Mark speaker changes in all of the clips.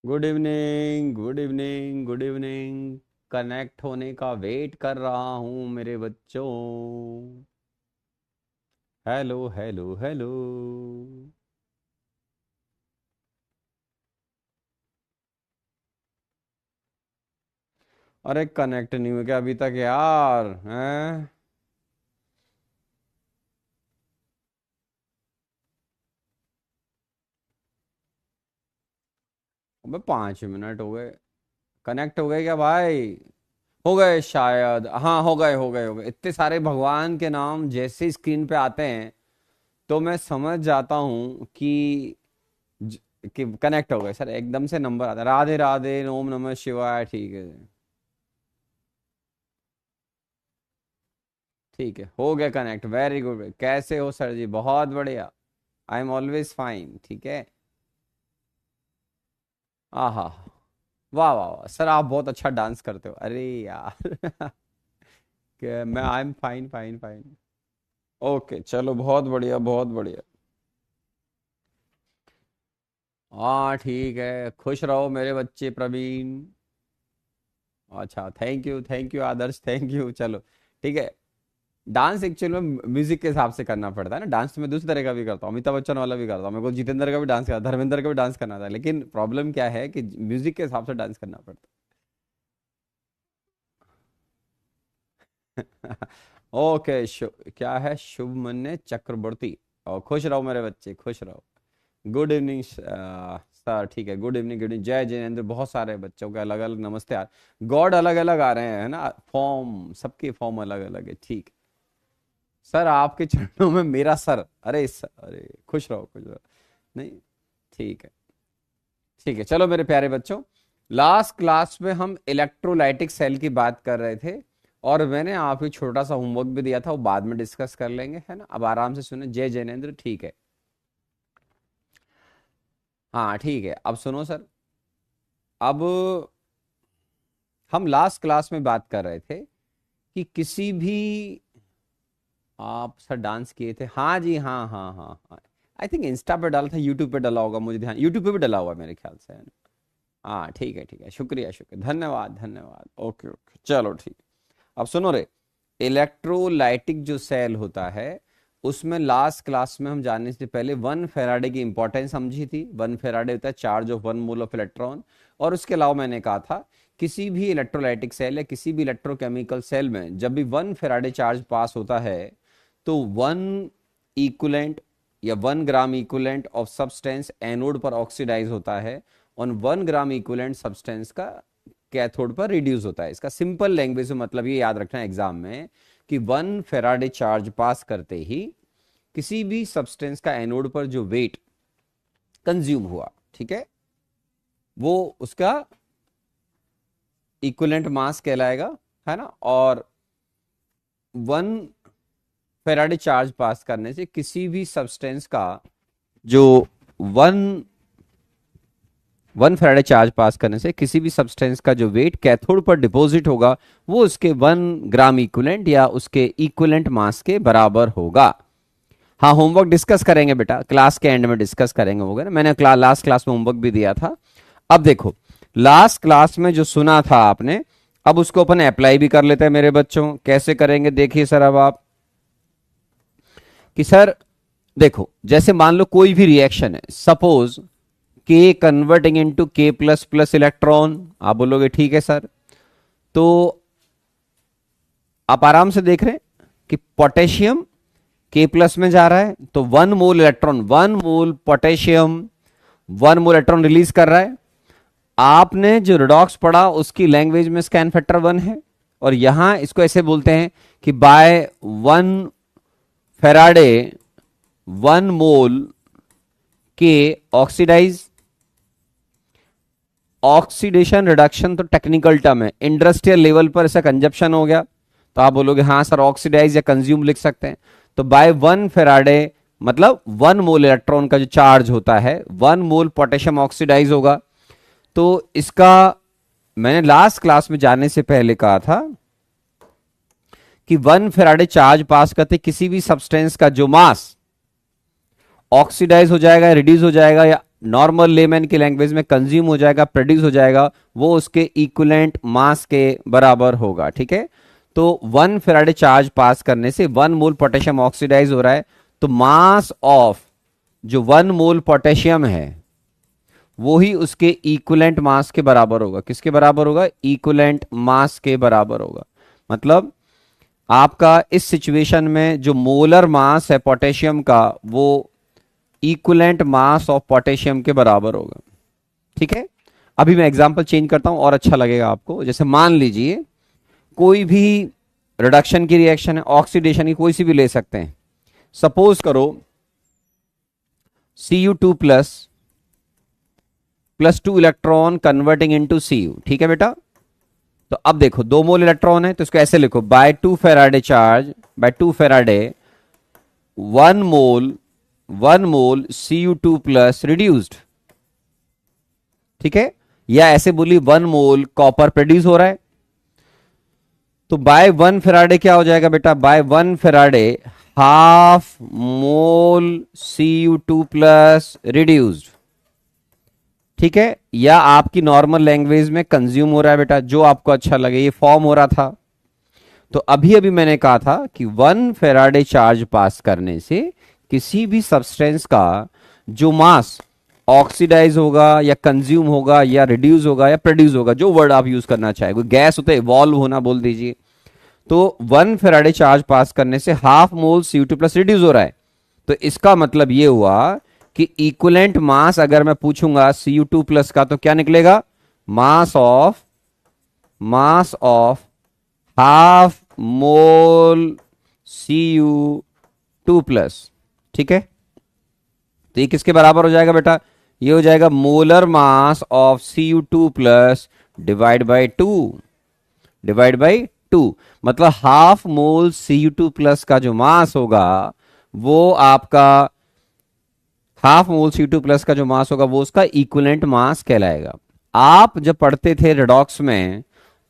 Speaker 1: Good evening, good evening, good evening. Connect होने का wait कर रहा हूँ मेरे बच्चों। Hello, hello, hello. अरे कनेक्ट नहीं हुआ क्या अभी तक यार? हैं? अबे 5 मिनट हो गए। कनेक्ट हो गए क्या भाई? हो गए शायद, हाँ हो गए, हो गए, हो गए। इतने सारे भगवान के नाम जैसे स्क्रीन पे आते हैं तो मैं समझ जाता हूँ ज- कि कनेक्ट हो गए। सर एकदम से नंबर आता है, राधे राधे, ओम नमः शिवाय। ठीक है, ठीक है, हो गया कनेक्ट। Very good. कैसे हो सर जी? बहुत बढ़िया। I am always fine. ठीक है। आहा। वाह वाह वाह सर, आप बहुत अच्छा डांस करते हो। अरे यार मैं I am fine, fine, fine. Okay चलो, बहुत बढ़िया, बहुत बढ़िया। हाँ ठीक है, खुश रहो मेरे बच्चे प्रवीण। अच्छा, thank you Adarsh, thank you. चलो ठीक है। डांस एक्चुअल में म्यूजिक के हिसाब से करना पड़ता है ना। डांस तो मैं दूसरे तरह का भी करता हूँ, अमिताभ बच्चन वाला भी करता हूँ। मेरे को जितेंद्र का भी डांस करना, धर्मेंद्र का भी डांस करना था, लेकिन प्रॉब्लम क्या है कि म्यूजिक के हिसाब से डांस करना पड़ता है। ओके क्या है? शुभ मन्य चक्रवर्ती। और खुश रहो मेरे बच्चे, खुश रहो। Good evening sir. ठीक है, गुड इवनिंग, गुड इवनिंग। जय जैनेन्द्र। बहुत सारे बच्चों के अलग अलग नमस्ते यार। गॉड अलग अलग आ रहे हैं, है ना? फॉर्म, सबके फॉर्म अलग अलग है। ठीक। सर आपके चरणों में मेरा सर। अरे सर, अरे खुश रहो, खुश रहो। नहीं, ठीक है, ठीक है। चलो मेरे प्यारे बच्चों, लास्ट क्लास में हम इलेक्ट्रोलाइटिक सेल की बात कर रहे थे और मैंने आपको छोटा सा होमवर्क भी दिया था, वो बाद में डिस्कस कर लेंगे, है ना? अब आराम से सुने। जय जैनेन्द्र। ठीक है। हाँ ठीक है, अब सुनो सर। अब हम लास्ट क्लास में बात कर रहे थे कि किसी भी, आप सर डांस किए थे, हाँ जी, हाँ हाँ हाँ हाँ। आई थिंक इंस्टा पे डाला था, यूट्यूब पे डाला होगा, मुझे ध्यान, यूट्यूब पे भी डाला हुआ है मेरे ख्याल से, है ना? हाँ ठीक है, ठीक है, शुक्रिया, शुक्रिया, धन्यवाद, धन्यवाद। ओके ओके, चलो ठीक। अब सुनो रे, इलेक्ट्रोलाइटिक जो सेल होता है उसमें लास्ट क्लास में हम जानने से पहले 1 फेराडे की इंपॉर्टेंस समझी थी। 1 फेराडे होता है charge of 1 mole of electron. और उसके अलावा मैंने कहा था किसी भी इलेक्ट्रोलाइटिक सेल या किसी भी इलेक्ट्रोकेमिकल सेल में जब भी 1 फेराडे चार्ज पास होता है तो 1 इक्वलेंट या 1 gram equivalent of substance anode पर ऑक्सीडाइज होता है और 1 ग्राम इक्वलेंट सब्सटेंस का कैथोड पर रिड्यूस होता है। इसका सिंपल लैंग्वेज में मतलब ये याद रखना है एग्जाम में कि 1 फेराडे चार्ज पास करते ही किसी भी सब्सटेंस का एनोड पर जो वेट कंज्यूम हुआ, ठीक है, वो उसका इक्विवेलेंट मास कहलाएगा, है ना? और 1 फेराडे चार्ज पास करने से किसी भी सब्सटेंस का जो वन 1 फेराडे चार्ज पास करने से किसी भी सब्सटेंस का जो वेट कैथोड पर डिपॉजिट होगा वो उसके 1 ग्राम इक्विवेलेंट या उसके इक्विवेलेंट मास के बराबर होगा। हाँ, होमवर्क डिस्कस करेंगे बेटा, क्लास के एंड में डिस्कस करेंगे, हो गया ना? मैंने लास्ट क्लास में होमवर्क भी दिया था। अब देखो, लास्ट क्लास में जो सुना था आपने, अब उसको अपन अप्लाई भी कर लेते हैं मेरे बच्चों। कैसे करेंगे देखिए सर। अब आप कि सर देखो, जैसे मान लो कोई भी रिएक्शन है, सपोज के कन्वर्टिंग इनटू के प्लस प्लस इलेक्ट्रॉन, आप बोलोगे ठीक है सर। तो आप आराम से देख रहे हैं कि पोटेशियम के प्लस में जा रहा है तो 1 मोल इलेक्ट्रॉन, 1 मोल पोटेशियम 1 मोल इलेक्ट्रॉन रिलीज कर रहा है। आपने जो रिडॉक्स पढ़ा उसकी लैंग्वेज में स्कैन फैक्टर 1 है और यहां इसको ऐसे बोलते हैं कि बाय 1 फेराडे 1 मोल के ऑक्सीडाइज। ऑक्सीडेशन रिडक्शन तो टेक्निकल टर्म है, इंडस्ट्रियल लेवल पर ऐसा कंजप्शन हो गया तो आप बोलोगे हाँ सर ऑक्सीडाइज या कंज्यूम लिख सकते हैं। तो बाय 1 फेराडे मतलब 1 मोल इलेक्ट्रॉन का जो चार्ज होता है 1 मोल पोटेशियम ऑक्सीडाइज होगा। तो इसका मैंने लास्ट क्लास में जाने से पहले कहा था कि 1 फेराडे चार्ज पास करते किसी भी सब्सटेंस का जो मास ऑक्सीडाइज हो जाएगा, रिड्यूस हो जाएगा या नॉर्मल लेमैन की लैंग्वेज में कंज्यूम हो जाएगा, प्रोड्यूस हो जाएगा, वो उसके इक्विवेलेंट मास के बराबर होगा। ठीक है, तो 1 फेराडे चार्ज पास करने से 1 मोल पोटेशियम ऑक्सीडाइज हो रहा है, तो मास ऑफ जो 1 मोल पोटेशियम है वो ही उसके इक्विवेलेंट मास के बराबर होगा। किसके बराबर होगा? इक्विवेलेंट मास के बराबर होगा। मतलब आपका इस सिचुएशन में जो मोलर मास है पोटेशियम का वो इक्विवेलेंट मास ऑफ पोटेशियम के बराबर होगा। ठीक है, अभी मैं एग्जांपल चेंज करता हूं और अच्छा लगेगा आपको। जैसे मान लीजिए कोई भी रिडक्शन की रिएक्शन है, ऑक्सीडेशन की, कोई सी भी ले सकते हैं। सपोज करो Cu2 plus 2 electron converting into Cu। ठीक है बेटा, तो अब देखो 2 मोल इलेक्ट्रॉन है, तो इसको ऐसे लिखो, by 2 Faraday charge, by 2 Faraday 1 mole Cu2 plus reduced. ठीक है, या ऐसे बोली 1 मोल कॉपर प्रोड्यूस हो रहा है, तो बाय 1 फेराडे क्या हो जाएगा बेटा? By 1 Faraday half mole Cu2 plus reduced. ठीक है, या आपकी नॉर्मल लैंग्वेज में कंज्यूम हो रहा है बेटा, जो आपको अच्छा लगे, ये फॉर्म हो रहा था। तो अभी अभी मैंने कहा था कि 1 फेराडे चार्ज पास करने से किसी भी सब्सटेंस का जो मास ऑक्सीडाइज होगा या कंज्यूम होगा या रिड्यूस होगा या प्रोड्यूस होगा, जो वर्ड आप यूज करना चाहे, कोई गैस होता है इवॉल्व होना बोल दीजिए, तो 1 फेराडे चार्ज पास करने से half mole Cu2 plus reduce हो रहा है। तो इसका मतलब ये हुआ कि इक्विवेलेंट मास अगर मैं पूछूंगा Cu2 प्लस का, तो क्या निकलेगा? Mass of half mole Cu2 plus. ठीक है, तो ये किसके बराबर हो जाएगा बेटा? ये हो जाएगा molar mass of Cu2 plus divide by two. मतलब हाफ मोल Cu2 प्लस का जो मास होगा वो आपका हाफ मोल Cu2 प्लस का जो मास होगा वो उसका इक्विवेलेंट मास कहलाएगा। आप जब पढ़ते थे रेडॉक्स में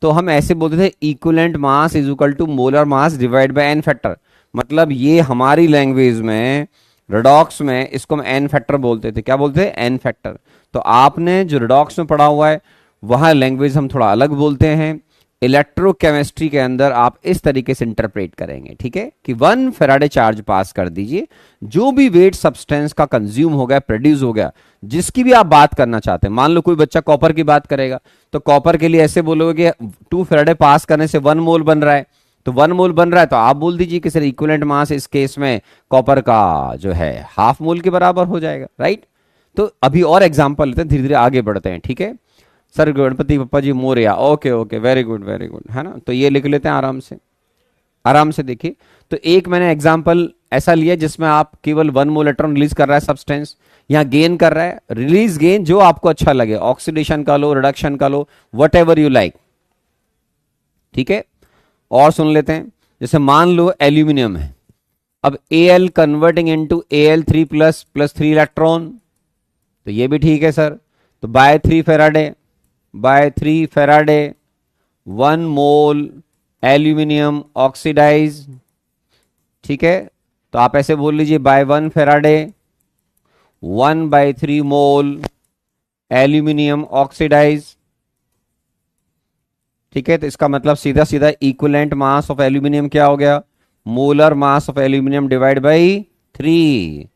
Speaker 1: तो हम ऐसे बोलते थे equivalent mass is equal to molar mass divide by N factor. मतलब ये हमारी लैंग्वेज में रेडॉक्स में इसको हम एन फैक्टर बोलते थे। क्या बोलते थे? N factor. तो आपने जो रेडॉक्स में पढ़ा हुआ है वहां लैंग्वेज हम थोड़ा अलग बोलते हैं। इलेक्ट्रोकेमिस्ट्री के अंदर आप इस तरीके से इंटरप्रेट करेंगे। ठीक है, कि 1 फेराडे चार्ज पास कर दीजिए, जो भी वेट सब्सटेंस का कंज्यूम हो गया, प्रोड्यूस हो गया, जिसकी भी आप बात करना चाहते हैं। मान लो कोई बच्चा कॉपर की बात करेगा तो कॉपर के लिए ऐसे बोलोगे कि 2 फेराडे पास करने से 1 मोल बन रहा है, तो 1 मोल बन रहा है तो आप बोल दीजिए कि सर इक्विवेलेंट मास इस केस में कॉपर का जो है हाफ मोल के बराबर हो जाएगा। राइट, तो अभी और एग्जाम्पल लेते हैं, धीरे धीरे आगे बढ़ते हैं। ठीक है सर, गणपति पप्पा जी मोरया, ओके ओके, वेरी गुड है ना। तो ये लिख लेते हैं आराम से देखिए। तो एक मैंने एग्जांपल ऐसा लिया जिसमें आप केवल 1 मोल इलेक्ट्रॉन रिलीज कर रहा है सब्सटेंस, यहां गेन कर रहा है, रिलीज गेन जो आपको अच्छा लगे, ऑक्सीडेशन का लो, रिडक्शन का लो, वट एवर यू लाइक। ठीक है, और सुन लेते हैं। जैसे मान लो एल्यूमिनियम है, अब Al converting into Al3 plus 3 electron, तो ये भी ठीक है सर। तो by 3 Faraday 1 mole aluminium oxidise. ठीक है, तो आप ऐसे बोल लीजिए by 1 Faraday 1/3 mole aluminium oxidise. ठीक है, तो इसका मतलब सीधा सीधा इक्विवेलेंट मास ऑफ एल्यूमिनियम क्या हो गया? Molar mass of aluminium divide by 3।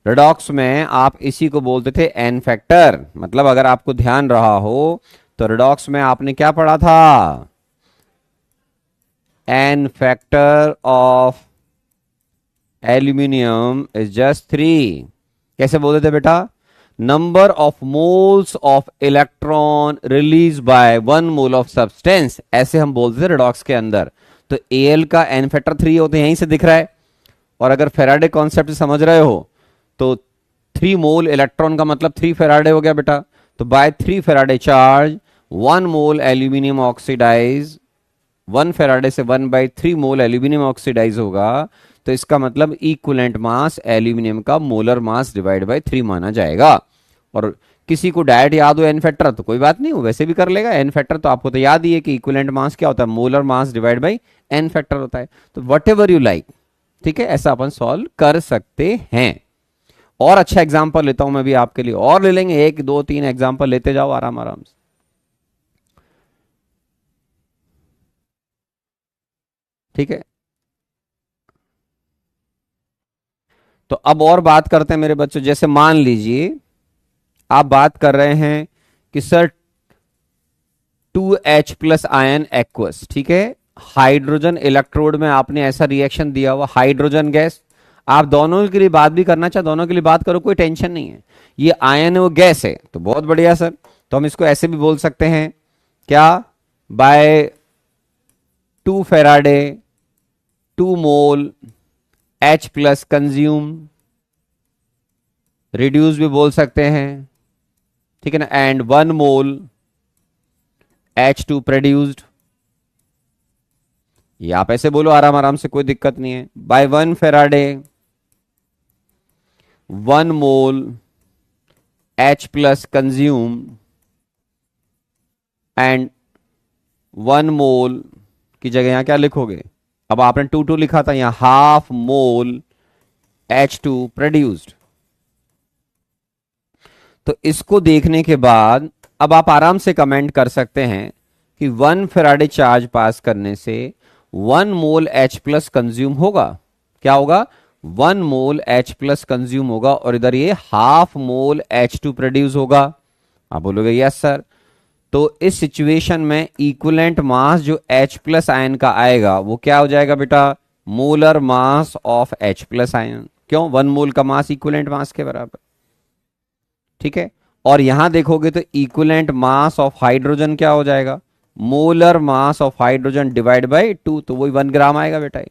Speaker 1: Redox में आप इसी को बोलते थे एन फैक्टर। मतलब अगर आपको ध्यान रहा हो तो रेडॉक्स में आपने क्या पढ़ा था? N factor of aluminium is just 3। कैसे बोलते थे बेटा? Number of moles of electron release by 1 mole of substance, ऐसे हम बोलते थे रेडॉक्स के अंदर। तो Al का एन फैक्टर 3 होते हैं, यहीं से दिख रहा है। और अगर फेराडे कॉन्सेप्ट समझ रहे हो तो 3 मोल इलेक्ट्रॉन का मतलब 3 फेराडे हो गया बेटा। तो by 3 Faraday charge 1 mole aluminium oxidise, 1 Faraday से 1/3 मोल एल्यूमिनियम ऑक्सीडाइज होगा। तो इसका मतलब इक्विवेलेंट मास एल्यूमिनियम का मोलर मास डिवाइड बाय 3 माना जाएगा। और किसी को डायरेक्ट याद हो एन फैक्टर तो कोई बात नहीं, वो वैसे भी कर लेगा। एन फैक्टर तो आपको तो याद ही है कि इक्विवेलेंट मास क्या होता है? Molar mass divide by N factor होता है। तो वट एवर यू लाइक, ठीक है, ऐसा अपन सॉल्व कर सकते हैं। और अच्छा एग्जांपल लेता हूं मैं भी आपके लिए, और ले लेंगे, एक दो तीन एग्जांपल लेते जाओ आराम आराम से। ठीक है, तो अब और बात करते हैं मेरे बच्चों। जैसे मान लीजिए आप बात कर रहे हैं कि सर 2H+ आयन एक्वस, ठीक है, हाइड्रोजन इलेक्ट्रोड में आपने ऐसा रिएक्शन दिया हुआ, हाइड्रोजन गैस। आप दोनों के लिए बात भी करना चाहे दोनों के लिए बात करो, कोई टेंशन नहीं है। ये आयन है वो गैस है, तो बहुत बढ़िया सर। तो हम इसको ऐसे भी बोल सकते हैं, क्या, बाय 2 फैराडे 2 मोल H+ कंज्यूम, रिड्यूस भी बोल सकते हैं, ठीक है ना, एंड 1 मोल H2 प्रोड्यूस्ड। ये आप ऐसे बोलो आराम आराम से, कोई दिक्कत नहीं है। By 1 Faraday 1 mole H+ consume and 1 mole की जगह यहां क्या लिखोगे, अब आपने 2 2 लिखा था, यहां 1/2 मोल H2 प्रोड्यूस्ड। तो इसको देखने के बाद अब आप आराम से कमेंट कर सकते हैं कि 1 फैराडे चार्ज पास करने से 1 मोल H+ कंज्यूम होगा। क्या होगा, 1 मोल H+ कंज्यूम होगा, और इधर ये 1/2 मोल H2 प्रोड्यूस होगा। आप बोलोगे यस सर। तो इस सिचुएशन में इक्विवेलेंट मास जो H+ आयन का आएगा वो क्या हो जाएगा बेटा, molar mass of H+ ion. क्यों, 1 मोल का मास इक्विवेलेंट मास के बराबर। ठीक है, और यहां देखोगे तो इक्विवेलेंट मास ऑफ हाइड्रोजन क्या हो जाएगा, molar mass of hydrogen divide by 2, तो वही 1 ग्राम आएगा बेटा।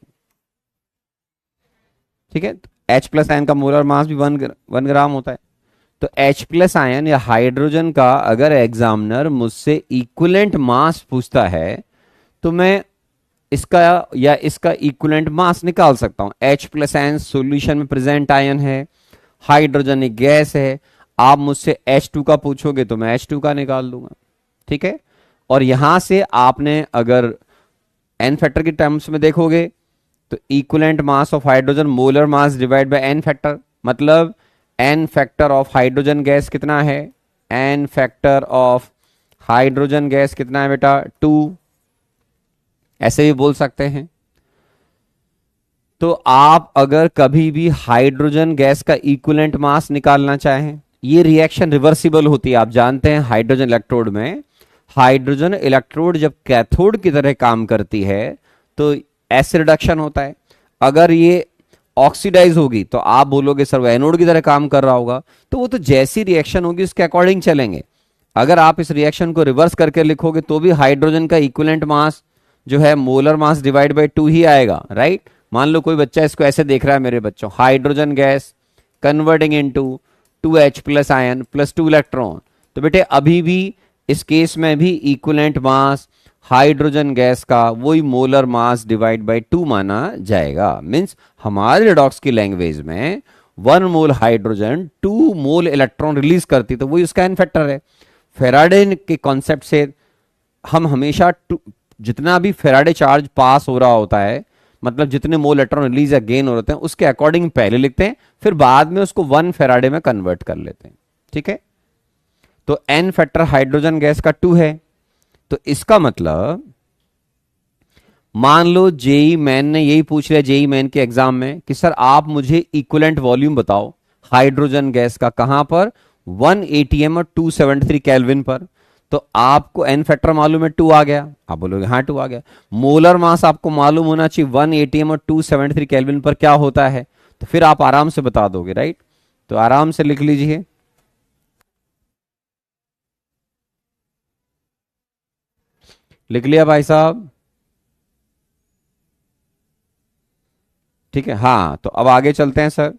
Speaker 1: ठीक है, H+ आयन का मोलर मास भी 1 ग्राम होता है। तो H+ आयन या हाइड्रोजन का अगर एग्जामिनर मुझसे इक्विवेलेंट मास पूछता है तो मैं इसका या इसका इक्विवेलेंट मास निकाल सकता हूं। H+ आयन सॉल्यूशन में प्रेजेंट आयन है, हाइड्रोजन एक गैस है। आप मुझसे H2 का पूछोगे तो मैं H2 का निकाल दूंगा। ठीक है, और यहां से आपने अगर एन फैक्टर की टर्म्स में देखोगे तो equivalent mass of hydrogen molar mass divide by N factor, मतलब n factor of hydrogen gas कितना है, n factor of hydrogen gas कितना है बेटा, 2। ऐसे भी बोल सकते हैं। तो आप अगर कभी भी हाइड्रोजन गैस का इक्विवेलेंट मास निकालना चाहें, ये रिएक्शन रिवर्सिबल होती है, आप जानते हैं। हाइड्रोजन इलेक्ट्रोड में, हाइड्रोजन इलेक्ट्रोड जब कैथोड की तरह काम करती है तो एसिड रिडक्शन होता है। अगर ये ऑक्सीडाइज होगी तो आप बोलोगे सर वो एनोड की तरह काम कर रहा होगा, तो वो तो जैसी रिएक्शन होगी उसके अकॉर्डिंग चलेंगे। अगर आप इस रिएक्शन को रिवर्स करके लिखोगे तो भी हाइड्रोजन का इक्विवेलेंट मास जो है मोलर मास डिवाइड बाय 2 ही आएगा, राइट। मान लो कोई बच्चा इसको ऐसे देख रहा है मेरे बच्चों, hydrogen gas converting into 2H+ ion plus 2 electron, तो बेटे अभी भी इस केस में भी इक्विवेलेंट मास हाइड्रोजन गैस का वही मोलर मास डिवाइड बाय 2 माना जाएगा। मींस हमारे रिडॉक्स की लैंग्वेज में 1 मोल हाइड्रोजन 2 मोल इलेक्ट्रॉन रिलीज करती, तो वही उसका एन फैक्टर है। फेराडे के कॉन्सेप्ट से हम हमेशा जितना भी फेराडे चार्ज पास हो रहा होता है, मतलब जितने मोल इलेक्ट्रॉन रिलीज या गेन हो रहे हैं उसके अकॉर्डिंग पहले लिखते हैं, फिर बाद में उसको 1 फैराडे में कन्वर्ट कर लेते हैं। ठीक है, तो एन फैक्टर हाइड्रोजन गैस का 2 है। तो इसका मतलब मान लो जेई मैन ने यही पूछ लिया जेई मैन के एग्जाम में कि सर आप मुझे इक्विवेलेंट वॉल्यूम बताओ हाइड्रोजन गैस का, कहां पर, 1 atm और 273 केल्विन पर। तो आपको एन फैक्टर मालूम है 2 आ गया, आप बोलोगे हाँ 2 आ गया। मोलर मास आपको मालूम होना चाहिए 1 atm और 273 केल्विन पर क्या होता है, तो फिर आप आराम से बता दोगे, राइट। तो आराम से लिख लीजिए, लिख लिया भाई साहब। ठीक है, हाँ तो अब आगे चलते हैं सर।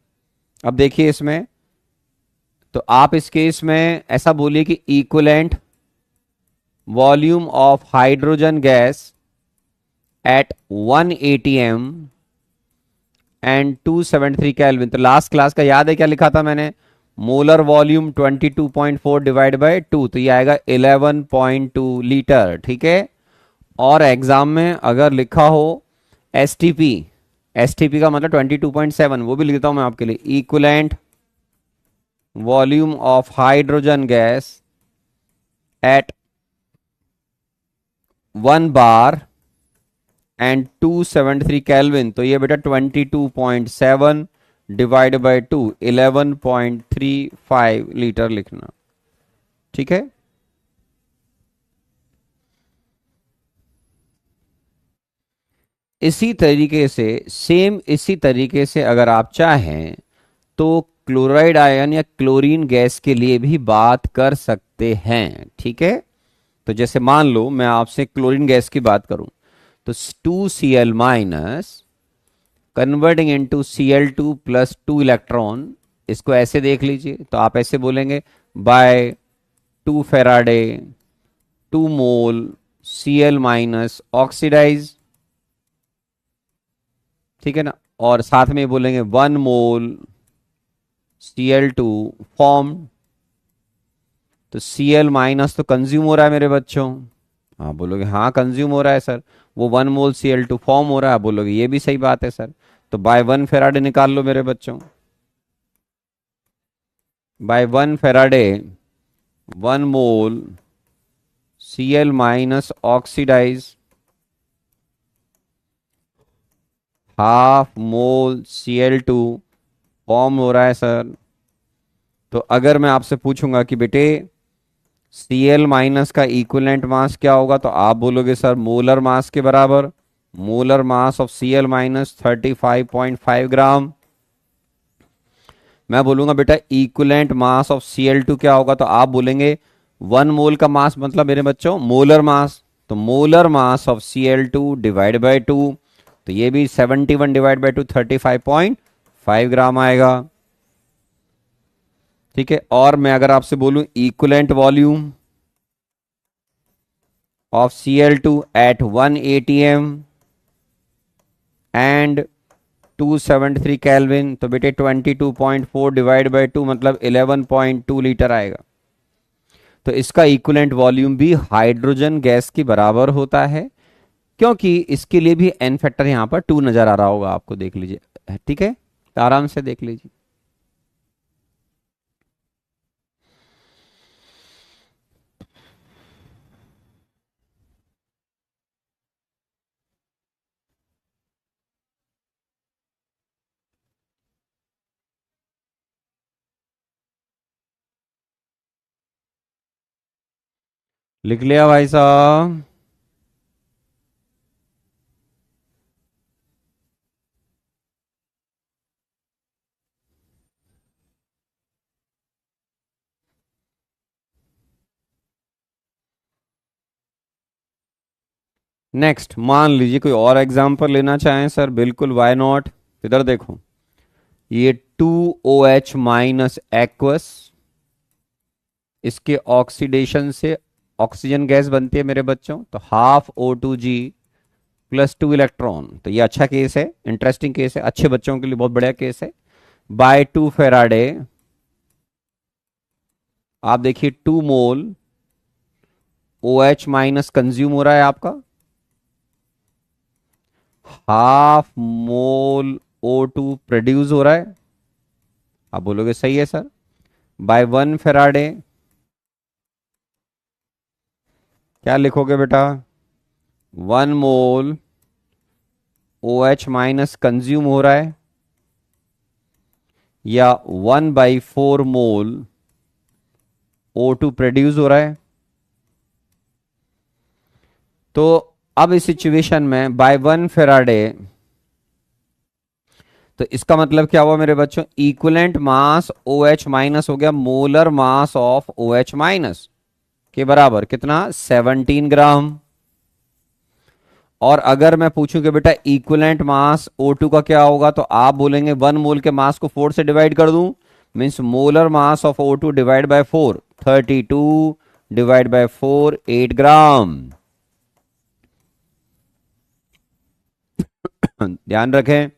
Speaker 1: अब देखिए इसमें, तो आप इस केस में ऐसा बोलिए कि equivalent volume of hydrogen gas at 1 atm and 273 kelvin. तो लास्ट क्लास का याद है क्या लिखा था मैंने, मोलर वॉल्यूम 22.4 डिवाइड बाय 2, तो ये आएगा 11.2 लीटर। ठीक है, और एग्जाम में अगर लिखा हो एसटीपी, एसटीपी का मतलब 22.7, वो भी लिखता हूं मैं आपके लिए, equivalent volume of hydrogen gas at 1 bar and 273 kelvin, तो ये बेटा 22.7 डिवाइड बाई 2, 11.35 लीटर लिखना। ठीक है, इसी तरीके से सेम इसी तरीके से अगर आप चाहें तो क्लोराइड आयन या क्लोरीन गैस के लिए भी बात कर सकते हैं। ठीक है, तो जैसे मान लो मैं आपसे क्लोरीन गैस की बात करूं, तो 2Cl minus converting into Cl2 plus 2 electron, इसको ऐसे देख लीजिए, तो आप ऐसे बोलेंगे बाय 2 फैराडे 2 मोल Cl माइनस ऑक्सीडाइज। ठीक है ना, और साथ में बोलेंगे 1 मोल Cl2 फॉर्म। तो Cl माइनस तो कंज्यूम हो रहा है मेरे बच्चों, हाँ बोलोगे हाँ कंज्यूम हो रहा है सर। वो 1 मोल Cl2 फॉर्म हो रहा है, बोलोगे ये भी सही बात है सर। तो बाय 1 फैराडे निकाल लो मेरे बच्चों, बाय 1 फैराडे 1 मोल Cl माइनस ऑक्सीडाइज 1/2 मोल Cl2 फॉर्म हो रहा है सर। तो अगर मैं आपसे पूछूंगा कि बेटे Cl माइनस का इक्विवेलेंट मास क्या होगा, तो आप बोलोगे सर मोलर मास के बराबर। Molar mass of Cl minus 35.5 ग्राम। मैं बोलूंगा बेटा इक्विवेलेंट मास ऑफ Cl2 क्या होगा, तो आप बोलेंगे 1 मोल का मास मतलब मेरे बच्चों मोलर मास। तो molar mass of Cl2 divide by 2, तो ये भी 71 डिवाइड बाई 2 35.5 ग्राम आएगा। ठीक है, और मैं अगर आपसे बोलूं equivalent volume of Cl2 at 1 atm and 273 kelvin, तो बेटे 22.4 डिवाइड बाई 2 मतलब 11.2 लीटर आएगा। तो इसका इक्विवेलेंट वॉल्यूम भी हाइड्रोजन गैस की बराबर होता है, क्योंकि इसके लिए भी एन फैक्टर यहां पर 2 नजर आ रहा होगा आपको, देख लीजिए। ठीक है, तो आराम से देख लीजिए। लिख लिया भाई साहब? नेक्स्ट मान लीजिए कोई और एग्जांपल लेना चाहें सर, बिल्कुल वाई नॉट। इधर देखो, ये 2OH माइनस एक्वस, इसके ऑक्सीडेशन से ऑक्सीजन गैस बनती है मेरे बच्चों, तो 12O2G प्लस 2 इलेक्ट्रॉन। तो ये अच्छा केस है, इंटरेस्टिंग केस है, अच्छे बच्चों के लिए बहुत बढ़िया केस है। बाय 2 फैराडे आप देखिए 2 मोल OH माइनस कंज्यूम हो रहा है आपका, 1/2 मोल O2 प्रोड्यूस हो रहा है। आप बोलोगे सही है सर। बाय 1 फैराडे क्या लिखोगे बेटा, 1 मोल OH माइनस कंज्यूम हो रहा है, या 1/4 मोल O2 प्रोड्यूस हो रहा है। तो अब इस सिचुएशन में बाय 1 फैराडे, तो इसका मतलब क्या हुआ मेरे बच्चों, इक्विवेलेंट मास OH माइनस हो गया molar mass of OH minus के बराबर कितना, 17 ग्राम। और अगर मैं पूछूं कि बेटा इक्विवेलेंट मास O2 का क्या होगा, तो आप बोलेंगे 1 मोल के मास को 4 से डिवाइड कर दूं, means molar mass of O2 divide by 4, 32 divide by 4 8 ग्राम। ध्यान रखें।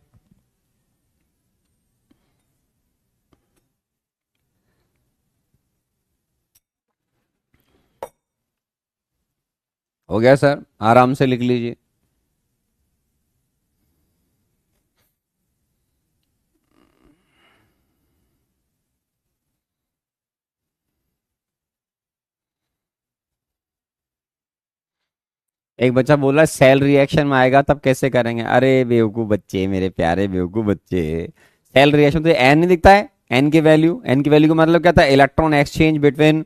Speaker 1: हो गया सर, आराम से लिख लीजिए। एक बच्चा बोल रहा है सेल रिएक्शन में आएगा तब कैसे करेंगे? अरे बेवकूफ बच्चे, मेरे प्यारे बेवकूफ बच्चे, सेल रिएक्शन तो एन नहीं दिखता है? एन की वैल्यू का मतलब क्या था? Electron exchange between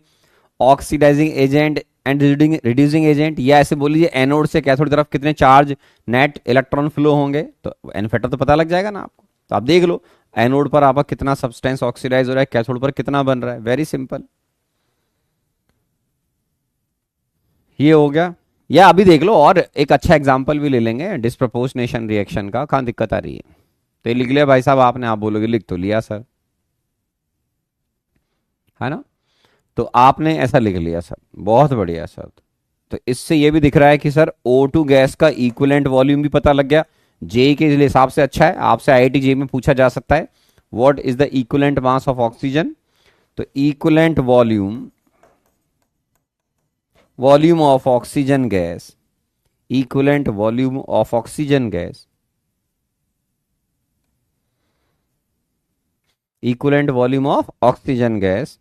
Speaker 1: oxidising agent and reducing agent, या ऐसे बोल लीजिए एनोड से कैथोड की तरफ कितने चार्ज नेट इलेक्ट्रॉन फ्लो होंगे, तो एन फैक्टर तो पता लग जाएगा ना आपको। तो आप देख लो एनोड पर आपका कितना सब्सटेंस ऑक्सीडाइज हो रहा है, कैथोड पर कितना बन रहा है, वेरी सिंपल। ये हो गया। या अभी देख लो और एक अच्छा एग्जांपल भी ले लेंगे डिस्प्रपोर्शनेशन रिएक्शन का, कहाँ दिक्कत आ रही है? तो ये लिख लिया भाई साहब आपने, आप बोलोगे लिख तो लिया सर, है ना? तो आपने ऐसा लिख लिया सर, बहुत बढ़िया सर। तो इससे ये भी दिख रहा है कि सर O2 गैस का इक्विवेलेंट वॉल्यूम भी पता लग गया। जे के हिसाब से अच्छा है, आपसे आईआईटी जे में पूछा जा सकता है what is the equivalent mass of oxygen. तो equivalent volume, volume of oxygen gas, equivalent volume of oxygen gas, equivalent volume of oxygen gas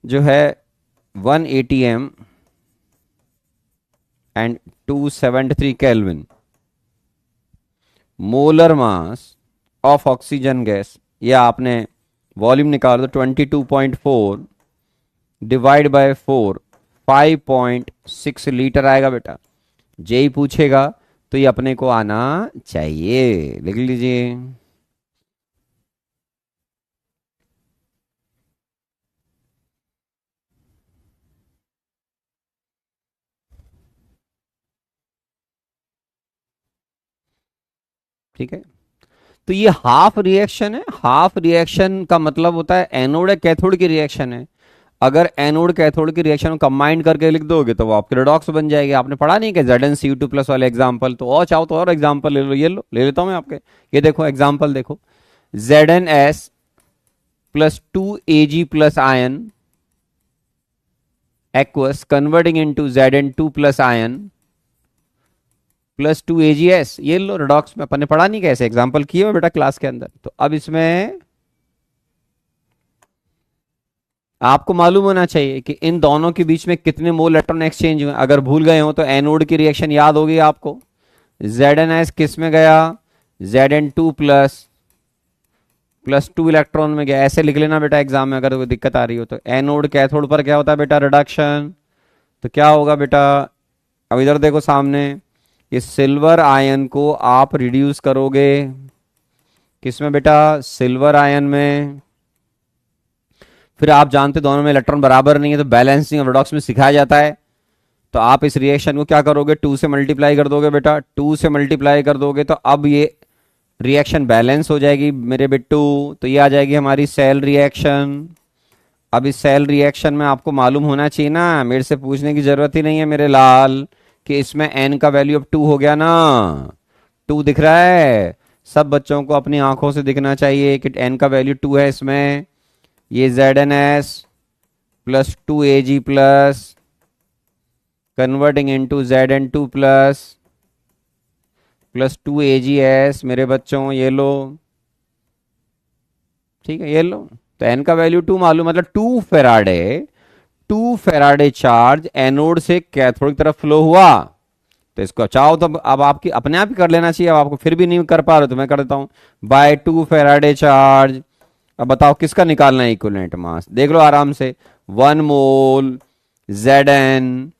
Speaker 1: जो है 180 m and 273 kelvin. Molar mass of oxygen gas, या आपने volume निकाल दो 22.4 divide by 4, 5.6 litre आएगा बेटा। JEE पूछेगा तो ये अपने को आना चाहिए, लिख लीजिए। ठीक है, तो ये हाफ रिएक्शन है। हाफ रिएक्शन का मतलब होता है एनोड या कैथोड की रिएक्शन है। अगर एनोड कैथोड की रिएक्शन को कंबाइन करके लिख दोगे तो वो आपके रिडॉक्स बन जाएगी। आपने पढ़ा नहीं कि ZnCO2+ वाले एग्जांपल? तो और चाहो तो और एग्जांपल ले लो, ये लो, ले लेता हूं मैं आपके। ये देखो एग्जांपल देखो, ZnS+2Ag+ ion aqueous converting into Zn2+ ion +2AgS। ये लो रिडॉक्स में, अपन ने पढ़ा नहीं कैसे, एग्जांपल किए हुए बेटा क्लास के अंदर। तो अब इसमें आपको मालूम होना चाहिए कि इन दोनों के बीच में कितने मोल इलेक्ट्रॉन एक्सचेंज हुए। अगर भूल गए हो तो एनोड की रिएक्शन याद होगी आपको। ZnS किस में गया? Zn2+ +2 इलेक्ट्रॉन में गया। ऐसे लिख लेना बेटा एग्जाम में, अगर कोई दिक्कत आ रही हो तो। एनोड कैथोड पर क्या होता है बेटा? रिडक्शन। तो क्या होगा बेटा? अब इधर देखो सामने, ये सिल्वर आयन को आप रिड्यूस करोगे किसमें बेटा? सिल्वर आयन में। फिर आप जानते दोनों में इलेक्ट्रॉन बराबर नहीं है, तो बैलेंसिंग ऑफ रिडॉक्स में सिखाया जाता है। तो आप इस रिएक्शन को क्या करोगे? 2 से मल्टीप्लाई कर दोगे बेटा। 2 से मल्टीप्लाई कर दोगे तो अब ये रिएक्शन बैलेंस हो जाएगी मेरे बिट्टू। तो ये आ जाएगी हमारी सेल रिएक्शन। अब इस सेल रिएक्शन में आपको मालूम होना चाहिए ना, मेरे से पूछने की जरूरत ही नहीं है मेरे लाल, कि इसमें एन का वैल्यू अब 2 हो गया ना। 2 दिख रहा है? सब बच्चों को अपनी आंखों से दिखना चाहिए कि एन का वैल्यू 2 है इसमें। ये ZnS+2Ag+ converting into Zn2+ +2Ags मेरे बच्चों, ये लो। ठीक है, ये लो। तो एन का वैल्यू 2 मालूम, मतलब 2 फेराडे, 2 फेराडे चार्ज एनोड से कैथोड की तरफ फ्लो हुआ। तो इसको चाहो तो अब आपकी अपने आप ही कर लेना चाहिए। अब आपको फिर भी नहीं कर पा रहे तो मैं कर देता हूं। बाय 2 फेराडे चार्ज, अब बताओ किसका निकालना है इक्विवेलेंट मास? देख लो आराम से। 1 मोल Zn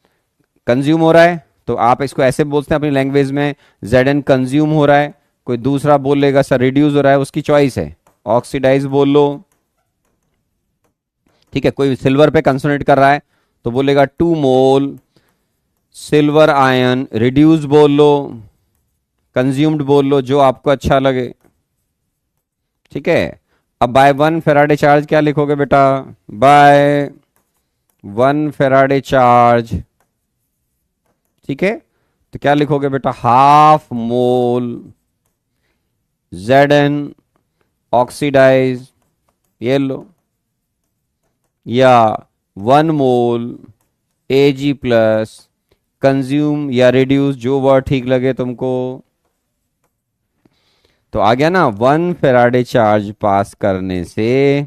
Speaker 1: कंज्यूम हो रहा है, तो आप इसको ऐसे बोलते हैं अपनी लैंग्वेज में, Zn कंज्यूम हो रहा है। कोई दूसरा बोल लेगा सर रिड्यूस हो रहा है, उसकी चॉइस है। ऑक्सीडाइज बोल लो, ठीक है। कोई सिल्वर पे कंसंट्रेट कर रहा है तो बोलेगा 2 मोल सिल्वर आयन रिड्यूस बोल लो, कंज्यूम्ड बोल लो, जो आपको अच्छा लगे। ठीक है। अब बाय 1 फेराडे चार्ज क्या लिखोगे बेटा? बाय 1 फेराडे चार्ज, ठीक है। तो क्या लिखोगे बेटा? हाफ मोल Zn ऑक्सीडाइज, ये लो, या 1 मोल Ag+ कंज्यूम या रिड्यूस, जो वर्ड ठीक लगे तुमको। तो आ गया ना, 1 फेराडे चार्ज पास करने से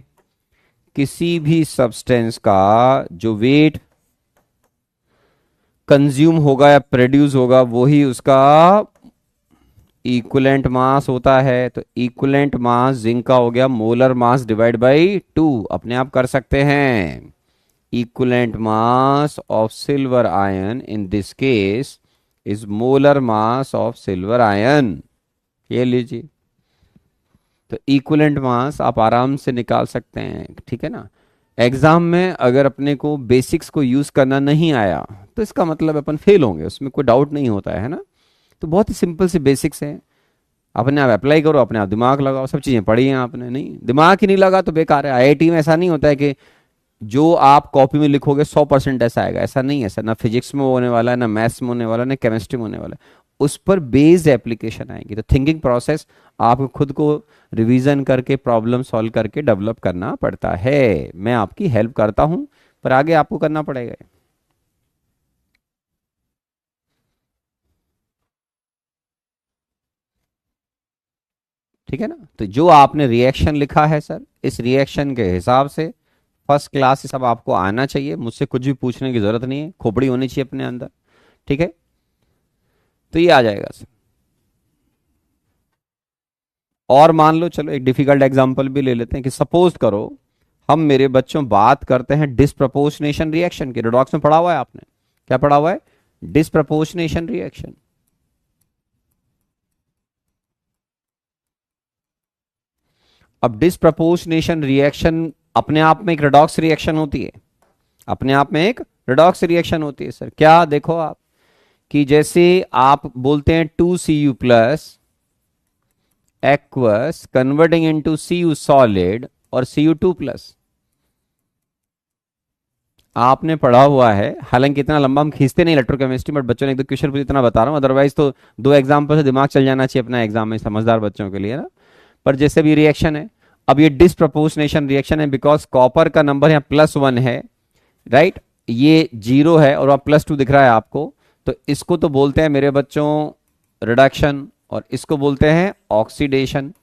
Speaker 1: किसी भी सब्सटेंस का जो वेट कंज्यूम होगा या प्रोड्यूस होगा वही उसका इक्विवेलेंट मास होता है। तो इक्विवेलेंट मास जिंक का हो गया मोलर मास डिवाइड बाई 2, अपने आप कर सकते हैं। Equivalent mass of silver ion in this case is molar mass of silver ion. ये लीजिए, तो इक्विवेलेंट मास आप आराम से निकाल सकते हैं, ठीक है ना। एग्जाम में अगर अपने को बेसिक्स को यूज करना नहीं आया तो इसका मतलब अपन फेल होंगे, उसमें कोई डाउट नहीं होता है ना। तो बहुत ही सिंपल सी बेसिक्स है, अपने आप अप्लाई करो, अपने आप दिमाग लगाओ, सब चीजें पढ़ी हैं आपने, नहीं दिमाग ही नहीं लगा तो बेकार है। आईआईटी में ऐसा नहीं होता है कि जो आप कॉपी में लिखोगे 100% ऐसा आएगा, ऐसा नहीं है सर। ना फिजिक्स में होने वाला है, ना मैथ्स में होने वाला है, ना केमिस्ट्री में होने वाला है। उस पर बेस्ड एप्लीकेशन आएगी। तो थिंकिंग प्रोसेस आपको खुद को रिवीजन करके प्रॉब्लम सॉल्व करके डेवलप करना पड़ता है। मैं आपकी हेल्प करता हूं, पर आगे आपको करना पड़ेगा। ठीक है ना। तो जो आपने रिएक्शन लिखा है सर, इस रिएक्शन के हिसाब से फर्स्ट क्लास सब आपको आना चाहिए, मुझसे कुछ भी पूछने की जरूरत नहीं है, खोपड़ी होनी चाहिए अपने अंदर, ठीक है। तो ये आ जाएगा सर। और मान लो, चलो एक डिफिकल्ट एग्जांपल भी ले लेते हैं कि सपोज करो हम मेरे बच्चों बात करते हैं डिसप्रपोर्शनेशन रिएक्शन की। रेडॉक्स में पढ़ा हुआ है आपने, क्या पढ़ा हुआ है? Disproportionation reaction. अब डिसप्रपोर्शनेशन रिएक्शन अपने आप में एक रेडॉक्स रिएक्शन होती है, अपने आप में एक रेडॉक्स रिएक्शन होती है सर। क्या देखो आप, कि जैसे आप बोलते हैं 2Cu plus aqueous converting into Cu solid और Cu2 प्लस, आपने पढ़ा हुआ है। हालांकि इतना लंबा हम खींचते नहीं इलेक्ट्रोकेमिस्ट्री, बट बच्चों ने एक दो क्वेश्चन पूछे इतना बता रहा हूं, अदरवाइज तो दो एग्जाम्पल से दिमाग चल जाना चाहिए अपना एग्जाम में, समझदार बच्चों के लिए ना। पर जैसे भी रिएक्शन है, अब ये डिसप्रपोर्शनेशन रिएक्शन है, बिकॉज कॉपर का नंबर यहाँ +1 है, राइट। ये 0 है और वहां +2 दिख रहा है आपको। तो इसको तो बोलते हैं मेरे बच्चों रिडक्शन, और इसको बोलते हैं ऑक्सीडेशन।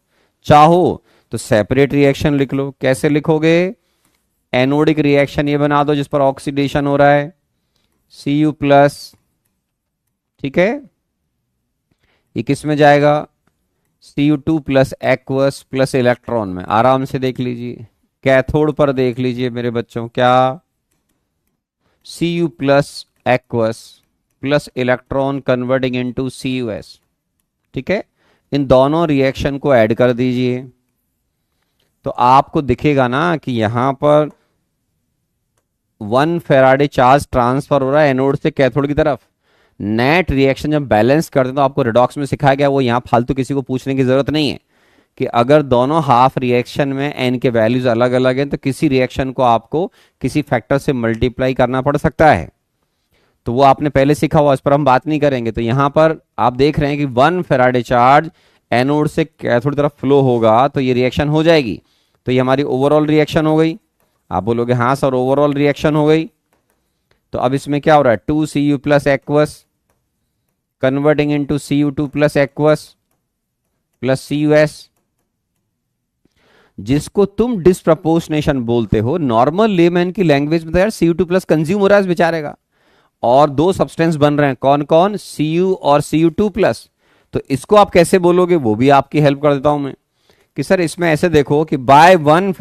Speaker 1: चाहो तो सेपरेट रिएक्शन लिख लो। कैसे लिखोगे? एनोडिक रिएक्शन ये बना दो जिस पर ऑक्सीडेशन हो रहा है, Cu प्लस, ठीक है। ये किस में जाएगा? Cu2 plus aqueous plus electron में। आराम से देख लीजिए, कैथोड पर देख लीजिए मेरे बच्चों, क्या Cu plus aqueous plus electron converting into Cus, ठीक है। इन दोनों रिएक्शन को ऐड कर दीजिए, तो आपको दिखेगा ना कि यहां पर 1 फैराडे चार्ज ट्रांसफर हो रहा है एनोड से कैथोड की तरफ। नेट रिएक्शन जब बैलेंस करते हैं तो आपको रिडॉक्स में सिखाया गया, वो यहां फालतू किसी को पूछने की जरूरत नहीं है कि अगर दोनों हाफ रिएक्शन में एन के वैल्यूज अलग अलग हैं तो किसी रिएक्शन को आपको किसी फैक्टर से मल्टीप्लाई करना पड़ सकता है। तो वो आपने पहले सीखा हुआ, इस पर हम बात नहीं करेंगे। तो यहां पर आप देख रहे हैं कि 1 फैराडे चार्ज एनोड से कैथोड तरफ फ्लो होगा तो ये रिएक्शन हो जाएगी। तो ये हमारी ओवरऑल रिएक्शन हो गई। आप बोलोगे हाँ सर ओवरऑल रिएक्शन हो गई। तो अब इसमें क्या हो रहा है? 2Cu plus aqueous converting into Cu2 plus aqueous plus Cus, जिसको तुम डिसप्रपोर्शनेशन बोलते हो। नॉर्मल लेमैन की लैंग्वेज में तो यार Cu2 प्लस कंज्यूम हो रहा है इस बेचारे का, और दो सब्सटेंस बन रहे हैं, कौन कौन? Cu और Cu2 प्लस। तो इसको आप कैसे बोलोगे वो भी आपकी हेल्प कर देता हूं मैं, कि सर इसमें ऐसे देखो कि बाय 1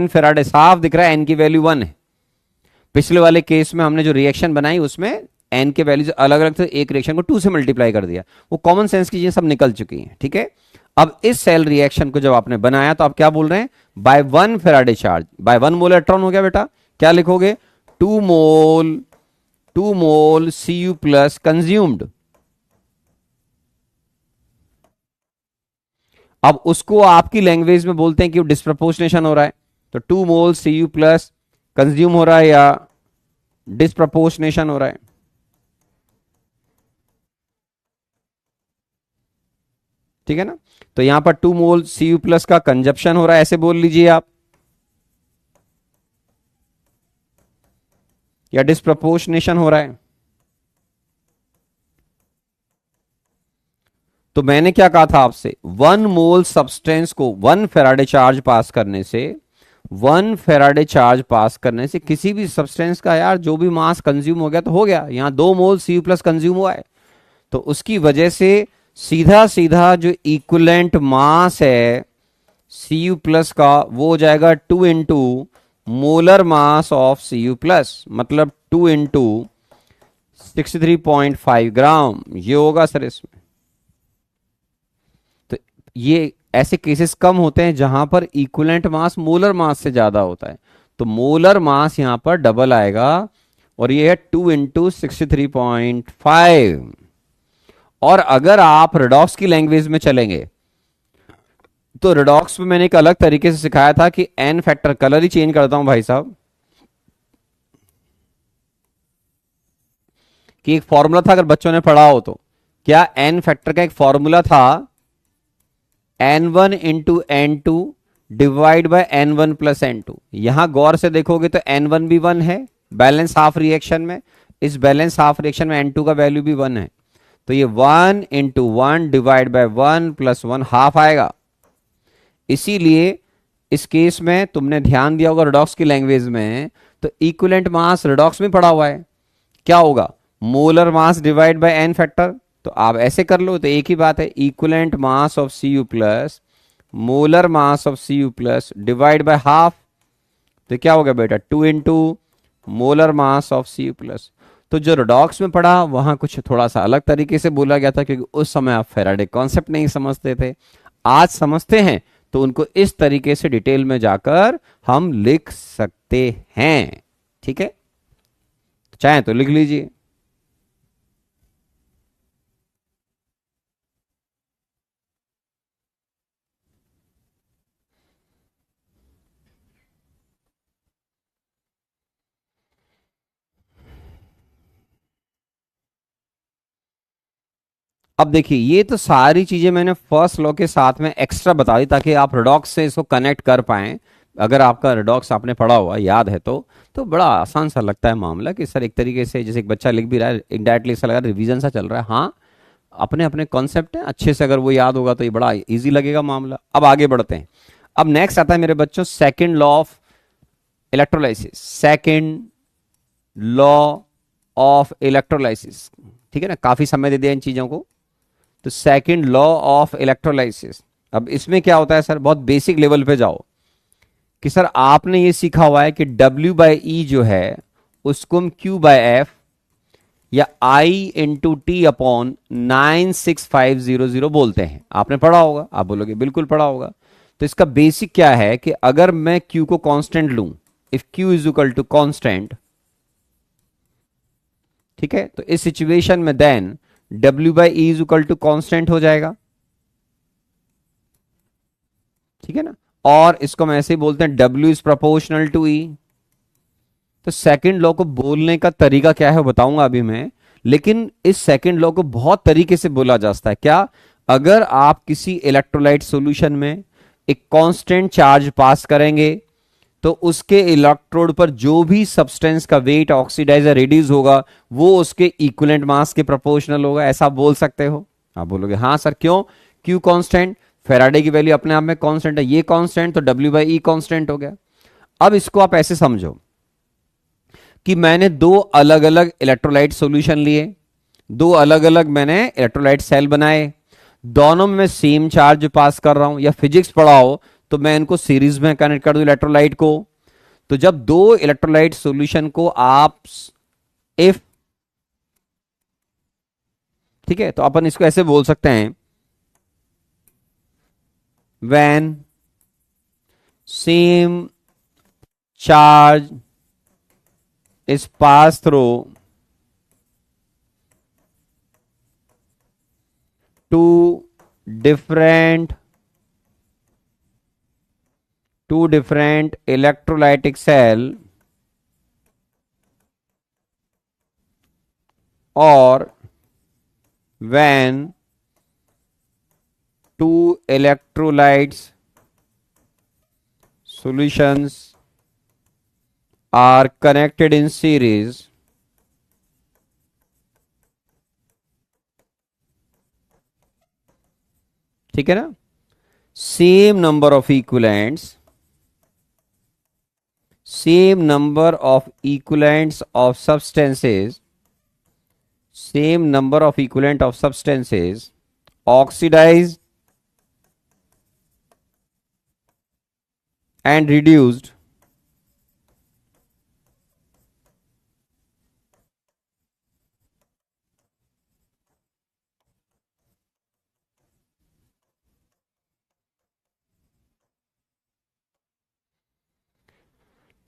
Speaker 1: फैराडे साफ दिख रहा है एन की वैल्यू 1 है। पिछले वाले केस में हमने जो रिएक्शन बनाई उसमें एन के वैल्यूज अलग अलग थे, एक रिएक्शन को 2 से मल्टीप्लाई कर दिया। वो कॉमन सेंस की चीजें सब निकल चुकी हैं, ठीक है। अब इस सेल रिएक्शन को जब आपने बनाया तो आप क्या बोल रहे हैं? By 1 Faraday charge, by 1 mole electron हो गया बेटा। क्या लिखोगे? 2 मोल Cu प्लस कंज्यूम्ड। अब उसको आपकी लैंग्वेज में बोलते हैं कि डिस्प्रपोर्शनेशन हो रहा है। तो 2 मोल Cu प्लस कंज्यूम हो रहा है या डिस्प्रपोर्शनेशन हो रहा है? ठीक है ना। तो यहां पर 2 मोल Cu प्लस का कंजप्शन हो रहा है, ऐसे बोल लीजिए आप, या डिस्प्रपोर्शनेशन हो रहा है। तो मैंने क्या कहा था आपसे? 1 मोल सब्सटेंस को 1 फैराडे चार्ज पास करने से 1 फेराडे चार्ज पास करने से किसी भी सब्सटेंस का यार जो भी मास कंज्यूम हो गया तो हो गया, यहाँ 2 मोल Cu प्लस कंज्यूम हुआ है, तो उसकी वजह से सीधा सीधा जो इक्विवेलेंट मास है Cu प्लस का वो हो जाएगा 2 into molar mass of Cu plus, मतलब 2 इंटू 63.5 ग्राम, ये होगा सर इसमें। तो ये ऐसे केसेस कम होते हैं जहां पर इक्विवेलेंट मास मोलर मास से ज्यादा होता है, तो मोलर मास यहां पर डबल आएगा, और ये है 2 इंटू 63.5। और अगर आप रेडॉक्स की लैंग्वेज में चलेंगे तो रेडॉक्स में मैंने एक अलग तरीके से सिखाया था कि एन फैक्टर, कलर ही चेंज करता हूं भाई साहब, कि एक फॉर्मूला था, अगर बच्चों ने पढ़ा हो तो, क्या एन फैक्टर का एक फॉर्मूला था, n1 into n2 divide by n1 plus n2। यहां गौर से देखोगे तो n1 भी 1 है बैलेंस हाफ रिएक्शन में, इस बैलेंस हाफ रिएक्शन में n2 का वैल्यू भी 1 है, तो ये 1 into 1 divide by 1 plus 1 half आएगा। इसीलिए इस केस में तुमने ध्यान दिया होगा रेडॉक्स की लैंग्वेज में, तो इक्विवेलेंट मास रेडॉक्स में पड़ा हुआ है, क्या होगा, molar mass divide by N factor. तो आप ऐसे कर लो तो एक ही बात है, equivalent mass of Cu plus molar mass of Cu plus divide by half, तो क्या हो गया बेटा, 2 into molar mass of Cu plus. तो जो रेडॉक्स में पढ़ा वहां कुछ थोड़ा सा अलग तरीके से बोला गया था, क्योंकि उस समय आप फेराडे कॉन्सेप्ट नहीं समझते थे, आज समझते हैं, तो उनको इस तरीके से डिटेल में जाकर हम लिख सकते हैं। ठीक है, चाहे तो लिख लीजिए। अब देखिए, ये तो सारी चीजें मैंने फर्स्ट लॉ के साथ में एक्स्ट्रा बता दी ताकि आप रिडॉक्स से इसको कनेक्ट कर पाएं। अगर आपका रिडॉक्स आपने पढ़ा हुआ याद है तो बड़ा आसान सा लगता है मामला, कि सर एक तरीके से जैसे एक बच्चा लिख भी रहा है, इनडायरेक्टली ऐसा लग रहा है रिवीजन सा चल रहा है। हाँ, अपने अपने कॉन्सेप्ट हैं, अच्छे से अगर वो याद होगा तो ये बड़ा इजी लगेगा मामला। अब आगे बढ़ते हैं। अब नेक्स्ट आता है मेरे बच्चों second law of electrolysis, second law of electrolysis. ठीक है ना, काफी समय दे दिया इन चीजों को। तो सेकंड लॉ ऑफ इलेक्ट्रोलाइसिस, अब इसमें क्या होता है सर, बहुत बेसिक लेवल पे जाओ, कि सर आपने ये सीखा हुआ है कि W बाई ई जो है उसको हम Q बाय एफ या I इंटू टी अपॉन 96500 बोलते हैं। आपने पढ़ा होगा, आप बोलोगे बिल्कुल पढ़ा होगा। तो इसका बेसिक क्या है कि अगर मैं Q को कांस्टेंट लूं, if Q is equal to constant, ठीक है, तो इस सिचुएशन में then W by E is equal to constant हो जाएगा। ठीक है ना, और इसको हम ऐसे ही बोलते हैं W इज प्रोपोर्शनल टू ई। तो सेकंड लॉ को बोलने का तरीका क्या है वो बताऊंगा अभी मैं, लेकिन इस सेकंड लॉ को बहुत तरीके से बोला जा सकता है। क्या, अगर आप किसी इलेक्ट्रोलाइट सॉल्यूशन में एक कांस्टेंट चार्ज पास करेंगे तो उसके इलेक्ट्रोड पर जो भी सब्सटेंस का वेट ऑक्सीडाइज या रिड्यूस होगा वो उसके इक्विवेलेंट मास के प्रोपोर्शनल होगा, ऐसा बोल सकते हो। आप बोलोगे हाँ सर क्यों, क्यू कांस्टेंट, फेराडे की वैल्यू अपने आप में कांस्टेंट है, ये कांस्टेंट तो डब्ल्यू बाई ई कांस्टेंट हो गया। अब इसको आप ऐसे समझो कि मैंने दो अलग अलग इलेक्ट्रोलाइट सॉल्यूशन लिए, दो अलग अलग मैंने इलेक्ट्रोलाइट सेल बनाए, दोनों में मैं सेम चार्ज पास कर रहा हूं, या फिजिक्स पढ़ा हो तो मैं इनको सीरीज में कनेक्ट कर दूं इलेक्ट्रोलाइट को। तो जब दो इलेक्ट्रोलाइट सॉल्यूशन को आप इफ, ठीक है, तो अपन इसको ऐसे बोल सकते हैं, when same charge is pass through two different electrolytic cell, or when two electrolytes solutions are connected in series, ठीक है ना, same number of equivalents same number of equivalents of substances, same number of equivalent of substances oxidized and reduced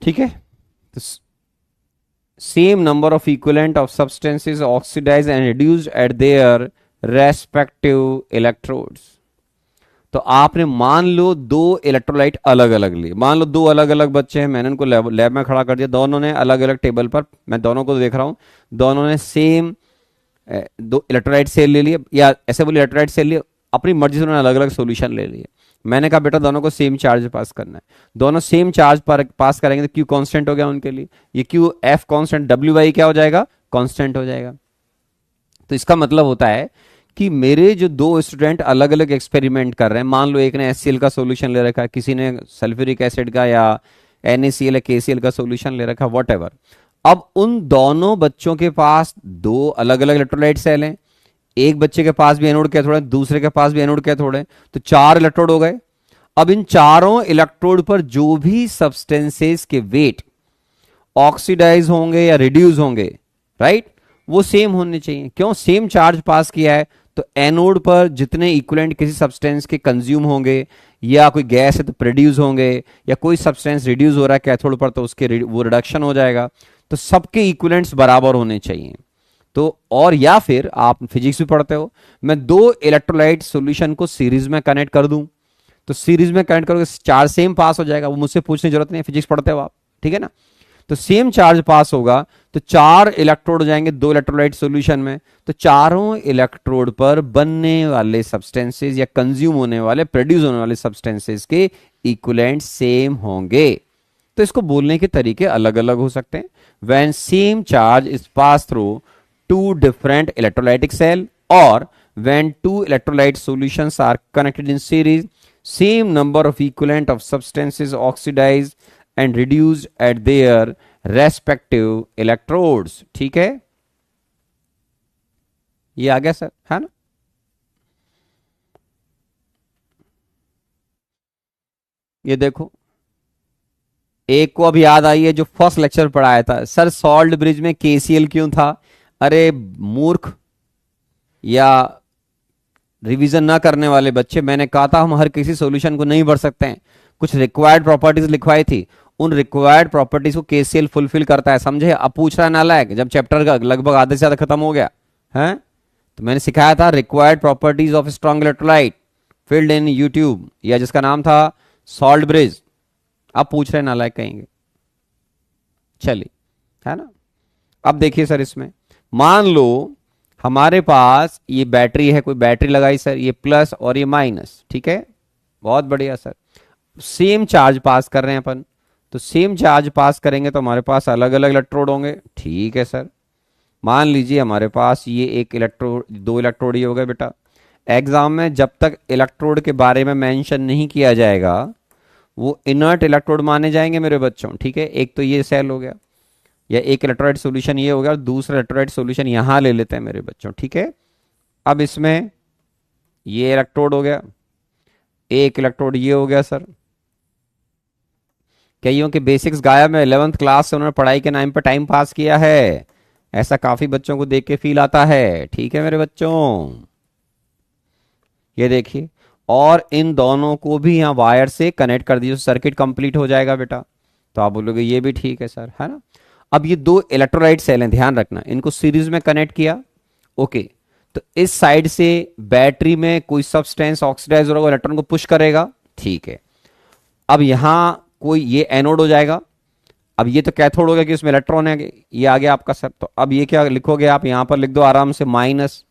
Speaker 1: ठीक है। तो same number of equivalent of substances oxidise and reduced at their respective electrodes. तो आपने मान लो दो electrolyte अलग अलग लिए, मान लो दो अलग अलग बच्चे हैं, मैंने उनको लैब में खड़ा कर दिया, दोनों ने अलग अलग टेबल पर, मैं दोनों को देख रहा हूं, दोनों ने सेम दो इलेक्ट्रोलाइट सेल ले लिए, या ऐसे बोले इलेक्ट्रोलाइट सेल लिए, अपनी मर्जी से उन्होंने अलग अलग सोल्यूशन ले लिए। मैंने कहा बेटा दोनों को सेम चार्ज पास करना है, दोनों सेम चार्ज पास करेंगे तो क्यू कांस्टेंट हो गया उनके लिए, ये Q F constant, W Y क्या हो जाएगा, कांस्टेंट हो जाएगा। तो इसका मतलब होता है कि मेरे जो दो स्टूडेंट अलग अलग एक्सपेरिमेंट कर रहे हैं, मान लो एक ने HCl का सॉल्यूशन ले रखा है, किसी ने सल्फ्यूरिक एसिड का या NaCl या KCl का सॉल्यूशन ले रखा है, व्हाटएवर। अब उन दोनों बच्चों के पास दो अलग अलग इलेक्ट्रोलाइट सेल हैं, एक बच्चे के पास भी एनोड कैथोड है, दूसरे के पास भी एनोड कैथोड है, तो 4 इलेक्ट्रोड हो गए। अब इन चारों इलेक्ट्रोड पर जो भी सब्सटेंसेस के वेट ऑक्सीडाइज होंगे या रिड्यूस होंगे, राइट, वो सेम होने चाहिए। क्यों? सेम चार्ज पास किया है, तो एनोड पर जितने इक्विवेलेंट किसी सब्सटेंस के कंज्यूम होंगे, या कोई गैस है तो प्रोड्यूस होंगे, या कोई सब्सटेंस रिड्यूस हो रहा है कैथोड पर तो उसके वो रिडक्शन हो जाएगा, तो सबके इक्विवेलेंट्स बराबर होने चाहिए। तो और या फिर आप फिजिक्स भी पढ़ते हो, मैं दो इलेक्ट्रोलाइट सॉल्यूशन को सीरीज में कनेक्ट कर दूं, तो सीरीज में कनेक्ट करोगे चार सेम पास हो जाएगा, वो मुझसे पूछने की जरूरत नहीं, फिजिक्स पढ़ते हो आप, ठीक है ना। तो सेम चार्ज पास होगा तो 4 इलेक्ट्रोड हो जाएंगे दो इलेक्ट्रोलाइट सॉल्यूशन में, तो चारों इलेक्ट्रोड पर बनने वाले सब्सटेंसेस या कंज्यूम होने वाले, प्रोड्यूस होने वाले सब्सटेंसेस के इक्विवेलेंट सेम होंगे। तो इसको बोलने के तरीके अलग अलग हो सकते हैं। When same charge is pass through two different electrolytic cell, or when two electrolyte solutions are connected in series, same number of equivalent of substances oxidized and reduced at their respective electrodes। ठीक है, ये आ गया sir, है ना। ये देखो, एक को अब याद आई है जो फर्स्ट लेक्चर पढ़ाया था, सर सॉल्ट ब्रिज में KCl क्यों था? अरे मूर्ख या रिवीजन ना करने वाले बच्चे, मैंने कहा था हम हर किसी सॉल्यूशन को नहीं भर सकते हैं, कुछ रिक्वायर्ड प्रॉपर्टीज लिखवाई थी, उन रिक्वायर्ड प्रॉपर्टीज को KCl फुलफिल करता है, समझे। अब पूछ रहा है नालायक, जब चैप्टर का लगभग आधे से ज्यादा खत्म हो गया है, तो मैंने सिखाया था required properties of strong electrolyte field in YouTube, या जिसका नाम था सॉल्ट ब्रिज। अब पूछ रहे नालायक कहेंगे, चलिए, है ना। अब देखिए सर, इसमें मान लो हमारे पास ये बैटरी है, कोई बैटरी लगाई सर, ये प्लस और ये माइनस, ठीक है, बहुत बढ़िया सर। सेम चार्ज पास कर रहे हैं अपन, तो सेम चार्ज पास करेंगे तो हमारे पास अलग अलग इलेक्ट्रोड होंगे, ठीक है सर। मान लीजिए हमारे पास ये एक इलेक्ट्रोड, दो इलेक्ट्रोड ही हो गए बेटा। एग्जाम में जब तक इलेक्ट्रोड के बारे में मेंशन नहीं किया जाएगा वो इनर्ट इलेक्ट्रोड माने जाएंगे मेरे बच्चों, ठीक है। एक तो ये सेल हो गया, या एक इलेक्ट्रोलाइट सॉल्यूशन ये हो गया, और दूसरा इलेक्ट्रोलाइट सॉल्यूशन यहां ले लेते हैं मेरे बच्चों, ठीक है। अब इसमें ये इलेक्ट्रोड हो गया, एक इलेक्ट्रोड ये हो गया सर। कईयों के बेसिक्स गायब है, 11th क्लास से उन्होंने पढ़ाई के नाम पर टाइम पास किया है, ऐसा काफी बच्चों को देख के फील आता है, ठीक है मेरे बच्चों। ये देखिए, और इन दोनों को भी यहाँ वायर से कनेक्ट कर दीजिए, सर्किट कंप्लीट हो जाएगा बेटा। तो आप बोलोगे ये भी ठीक है सर, है ना। अब ये दो इलेक्ट्रोलाइट सेल हैं, ध्यान रखना, इनको सीरीज में कनेक्ट किया, ओके। तो इस साइड से बैटरी में कोई सब्सटेंस ऑक्सीडाइज होगा, इलेक्ट्रॉन को पुश करेगा, ठीक है। अब यहां कोई ये एनोड हो जाएगा, अब ये तो कैथोड हो गया कि इसमें इलेक्ट्रॉन है, ये आ गया आपका सर। तो अब ये क्या लिखोगे आप, यहां पर लिख दो आराम से माइनस,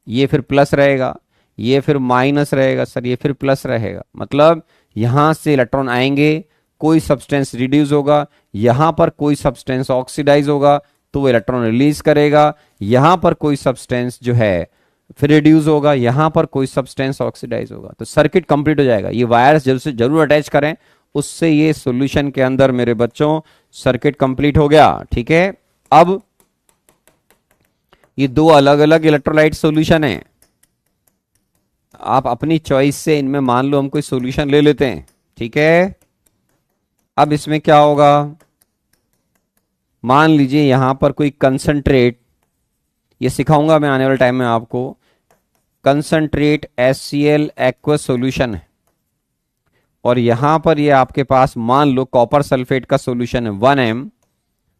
Speaker 1: ये फिर प्लस रहेगा, ये फिर माइनस रहेगा सर, ये फिर प्लस रहेगा। मतलब यहां से इलेक्ट्रॉन आएंगे, कोई सब्सटेंस रिड्यूस होगा, यहां पर कोई सब्सटेंस ऑक्सीडाइज होगा तो वो इलेक्ट्रॉन रिलीज करेगा, यहां पर कोई सब्सटेंस जो है फिर रिड्यूस होगा, यहां पर कोई सब्सटेंस ऑक्सीडाइज होगा, तो सर्किट कंप्लीट हो जाएगा। ये वायर्स जरूर से जरूर अटैच करें, उससे ये सॉल्यूशन के अंदर मेरे बच्चों सर्किट कंप्लीट हो गया। ठीक है, अब ये दो अलग अलग इलेक्ट्रोलाइट सॉल्यूशन है, आप अपनी चॉइस से इनमें मान लो हम कोई सॉल्यूशन ले लेते हैं। ठीक है, अब इसमें क्या होगा, मान लीजिए यहां पर कोई कंसंट्रेट, ये सिखाऊंगा मैं आने वाले टाइम में आपको, कंसंट्रेट HCl एक्वस सॉल्यूशन है, और यहां पर ये आपके पास मान लो कॉपर सल्फेट का सॉल्यूशन है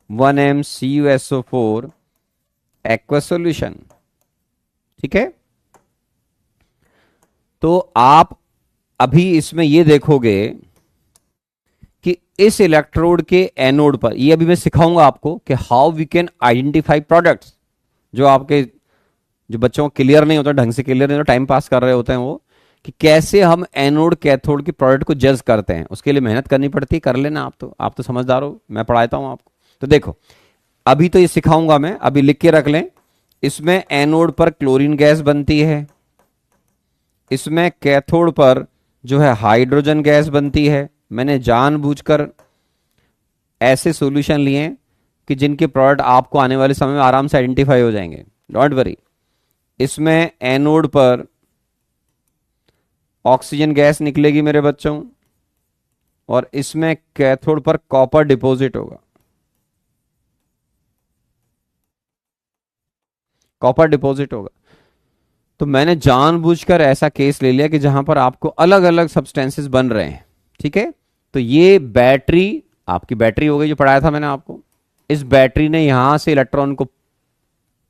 Speaker 1: 1m CuSO4 एक्वस सॉल्यूशन। ठीक है, तो आप अभी इसमें ये देखोगे कि इस इलेक्ट्रोड के एनोड पर, ये अभी मैं सिखाऊंगा आपको कि how we can identify products, जो आपके जो बच्चों को क्लियर नहीं होता, ढंग से क्लियर नहीं होता, टाइम पास कर रहे होते हैं वो, कि कैसे हम एनोड कैथोड की प्रोडक्ट को जज करते हैं। उसके लिए मेहनत करनी पड़ती है, कर लेना आप तो समझदार हो, मैं पढ़ाता हूं आपको। तो देखो अभी तो ये सिखाऊंगा मैं, अभी लिख के रख लें। इसमें एनोड पर क्लोरीन गैस बनती है, इसमें कैथोड पर जो है हाइड्रोजन गैस बनती है। मैंने जानबूझकर ऐसे सॉल्यूशन लिए कि जिनके प्रोडक्ट आपको आने वाले समय में आराम से आइडेंटिफाई हो जाएंगे, डोंट वरी। इसमें एनोड पर ऑक्सीजन गैस निकलेगी मेरे बच्चों, और इसमें कैथोड पर कॉपर डिपॉजिट होगा, कॉपर डिपॉजिट होगा। तो मैंने जानबूझकर ऐसा केस ले लिया कि जहां पर आपको अलग अलग सब्सटेंसेस बन रहे हैं। ठीक है, तो ये बैटरी, आपकी बैटरी हो गई जो पढ़ाया था मैंने आपको, इस बैटरी ने यहां से इलेक्ट्रॉन को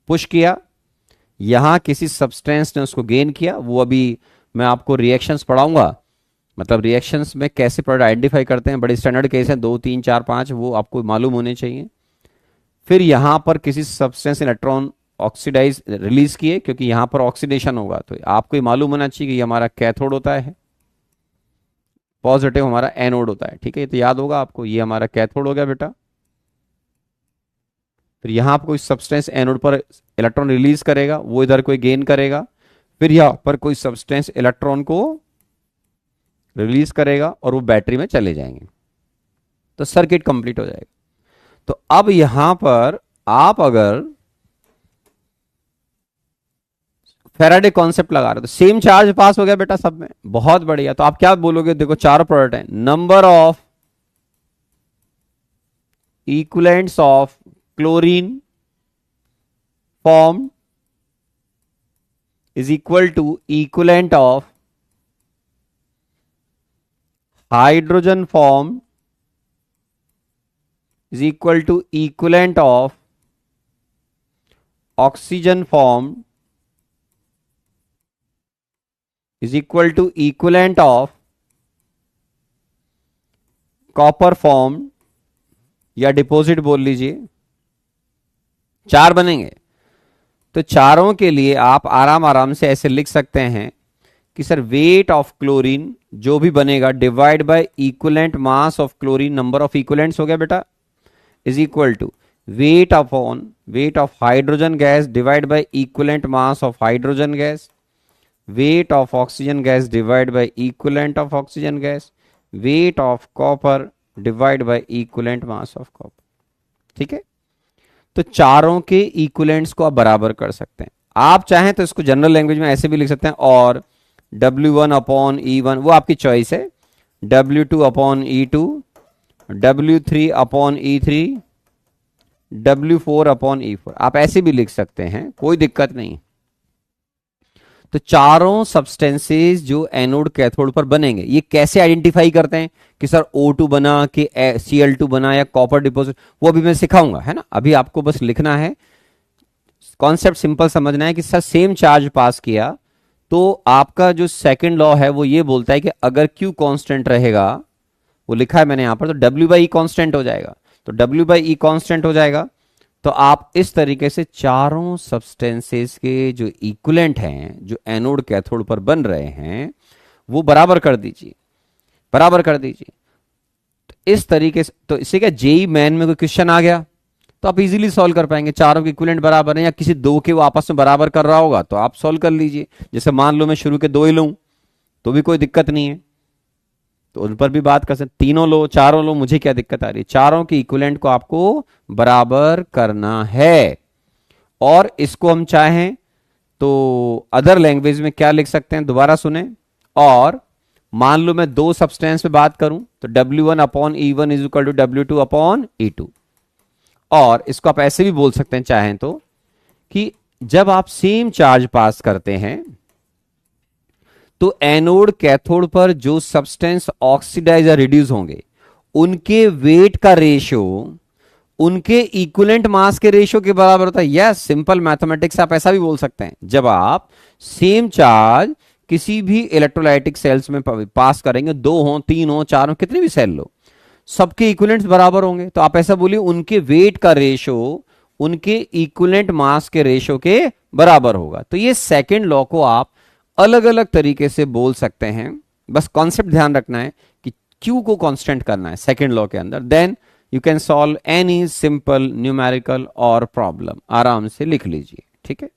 Speaker 1: पुश किया, यहां किसी सब्सटेंस ने उसको गेन किया। वो अभी मैं आपको रिएक्शंस पढ़ाऊंगा, मतलब रिएक्शंस में कैसे प्रोडक्ट आइडेंटिफाई करते हैं, बड़े स्टैंडर्ड केस हैं 2 3 4 5, वो आपको मालूम होने चाहिए। फिर यहां पर किसी सब्सटेंस इलेक्ट्रॉन ऑक्सीडाइज रिलीज किए, क्योंकि यहां पर ऑक्सीडेशन होगा, तो आपको ये मालूम होना चाहिए कि ये हमारा कैथोड होता है, पॉजिटिव हमारा एनोड होता है। ठीक है, ये तो याद होगा आपको, ये हमारा कैथोड हो गया बेटा। फिर यहां पर कोई सब्सटेंस एनोड पर इलेक्ट्रॉन रिलीज करेगा, वो इधर कोई गेन करेगा, फिर यहां पर कोई सब्सटेंस इलेक्ट्रॉन को रिलीज करेगा और वो बैटरी में चले जाएंगे, तो सर्किट कंप्लीट हो जाएगा। तो अब यहां पर आप अगर फेराडे कॉन्सेप्ट लगा रहे हो तो सेम चार्ज पास हो गया बेटा सब में, बहुत बढ़िया। तो आप क्या बोलोगे, देखो चारों प्रोडक्ट है, number of equivalents of chlorine form is equal to equivalent of hydrogen formed is equal to equivalent of oxygen formed is equal to equivalent of copper formed, या डिपॉजिट बोल लीजिए, 4 बनेंगे। तो चारों के लिए आप आराम आराम से ऐसे लिख सकते हैं कि सर वेट ऑफ क्लोरीन जो भी बनेगा divide by equivalent mass of chlorine, number of equivalents हो गया बेटा, is equal to weight upon weight of hydrogen gas divide by equivalent mass of hydrogen gas, weight of oxygen gas divide by equivalent of oxygen gas, weight of copper divide by equivalent mass of copper. ठीक है, तो चारों के equivalents को आप बराबर कर सकते हैं। आप चाहें तो इसको जनरल लैंग्वेज में ऐसे भी लिख सकते हैं, और W1 अपॉन E1, वो आपकी चॉइस है, W2 upon E2, W3 upon E3, W4 upon E4, आप ऐसे भी लिख सकते हैं, कोई दिक्कत नहीं। तो चारों सब्सटेंसेस जो एनोड कैथोड पर बनेंगे, ये कैसे आइडेंटिफाई करते हैं कि सर O2 बना कि Cl2 बना या कॉपर डिपॉजिट, वो अभी मैं सिखाऊंगा, है ना। अभी आपको बस लिखना है, कॉन्सेप्ट सिंपल समझना है कि सर सेम चार्ज पास किया तो आपका जो सेकंड लॉ है वो ये बोलता है कि अगर Q कांस्टेंट रहेगा, वो लिखा है मैंने यहां पर, तो W बाई E कांस्टेंट हो जाएगा। तो W बाई E कांस्टेंट हो जाएगा, तो आप इस तरीके से चारों सब्सटेंसेस के जो इक्विवेलेंट हैं, जो एनोड कैथोड पर बन रहे हैं, वो बराबर कर दीजिए, बराबर कर दीजिए। तो इस तरीके से, तो इससे क्या जेई मैन में कोई क्वेश्चन आ गया तो आप इजीली सॉल्व कर पाएंगे, चारों के इक्विवेलेंट बराबर है, या किसी दो के वो आपस में बराबर कर रहा होगा तो आप सॉल्व कर लीजिए। जैसे मान लो मैं शुरू के 2 ही लूं तो भी कोई दिक्कत नहीं है, तो उन पर भी बात कर सकते, तीनों लो चारों लो, मुझे क्या दिक्कत आ रही है, चारों के इक्विवेलेंट को आपको बराबर करना है। और इसको हम चाहें तो अदर लैंग्वेज में क्या लिख सकते हैं, दोबारा सुने। और मान लो मैं दो सब्सटेंस पे बात करूं तो W1 upon E1 is equal to W2 upon E2। और इसको आप ऐसे भी बोल सकते हैं चाहें तो, कि जब आप सेम चार्ज पास करते हैं तो एनोड कैथोड पर जो सब्सटेंस ऑक्सीडाइज या रिड्यूस होंगे उनके वेट का रेशियो उनके इक्विवेलेंट मास के रेशियो के बराबर होता है। यस, सिंपल मैथमेटिक्स आप ऐसा भी बोल सकते हैं। जब आप सेम चार्ज किसी भी इलेक्ट्रोलाइटिक सेल्स में पास करेंगे, दो हो, तीन हो, चार हो, कितने भी सेल लो, सबके इक्विवेलेंट्स बराबर होंगे। तो आप ऐसा बोलिए उनके वेट का रेशियो उनके इक्विवेलेंट मास के रेशियो के बराबर होगा। तो ये सेकंड लॉ को आप अलग अलग तरीके से बोल सकते हैं। बस कॉन्सेप्ट ध्यान रखना है कि क्यू को कांस्टेंट करना है सेकंड लॉ के अंदर, then you can solve any simple numerical और प्रॉब्लम। आराम से लिख लीजिए, ठीक है।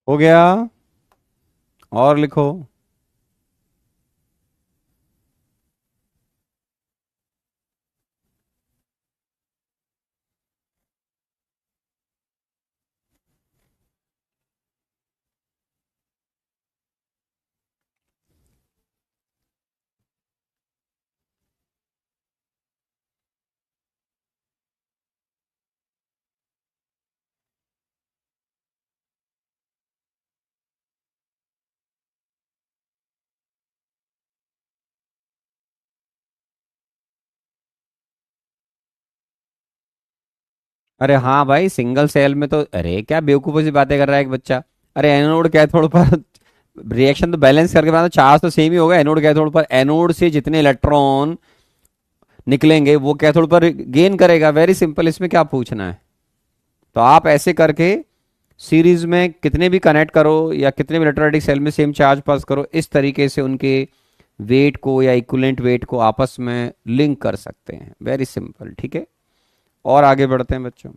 Speaker 1: हो गया, और लिखो। अरे हाँ भाई, सिंगल सेल में तो, अरे क्या बेवकूफी सी बातें कर रहा है एक बच्चा। अरे एनोड कैथोड पर रिएक्शन तो बैलेंस करके बनाना, चार्ज तो सेम ही होगा एनोड कैथोड पर। एनोड से जितने इलेक्ट्रॉन निकलेंगे वो कैथोड पर गेन करेगा, वेरी सिंपल, इसमें क्या पूछना है। तो आप ऐसे करके सीरीज में कितने भी कनेक्ट करो या कितने भी इलेक्ट्रोलाइटिक सेल में सेम चार्ज पास करो, इस तरीके से उनके वेट को या इक्विवेलेंट वेट को आपस में लिंक कर सकते हैं, वेरी सिंपल, ठीक है। और आगे बढ़ते हैं बच्चों।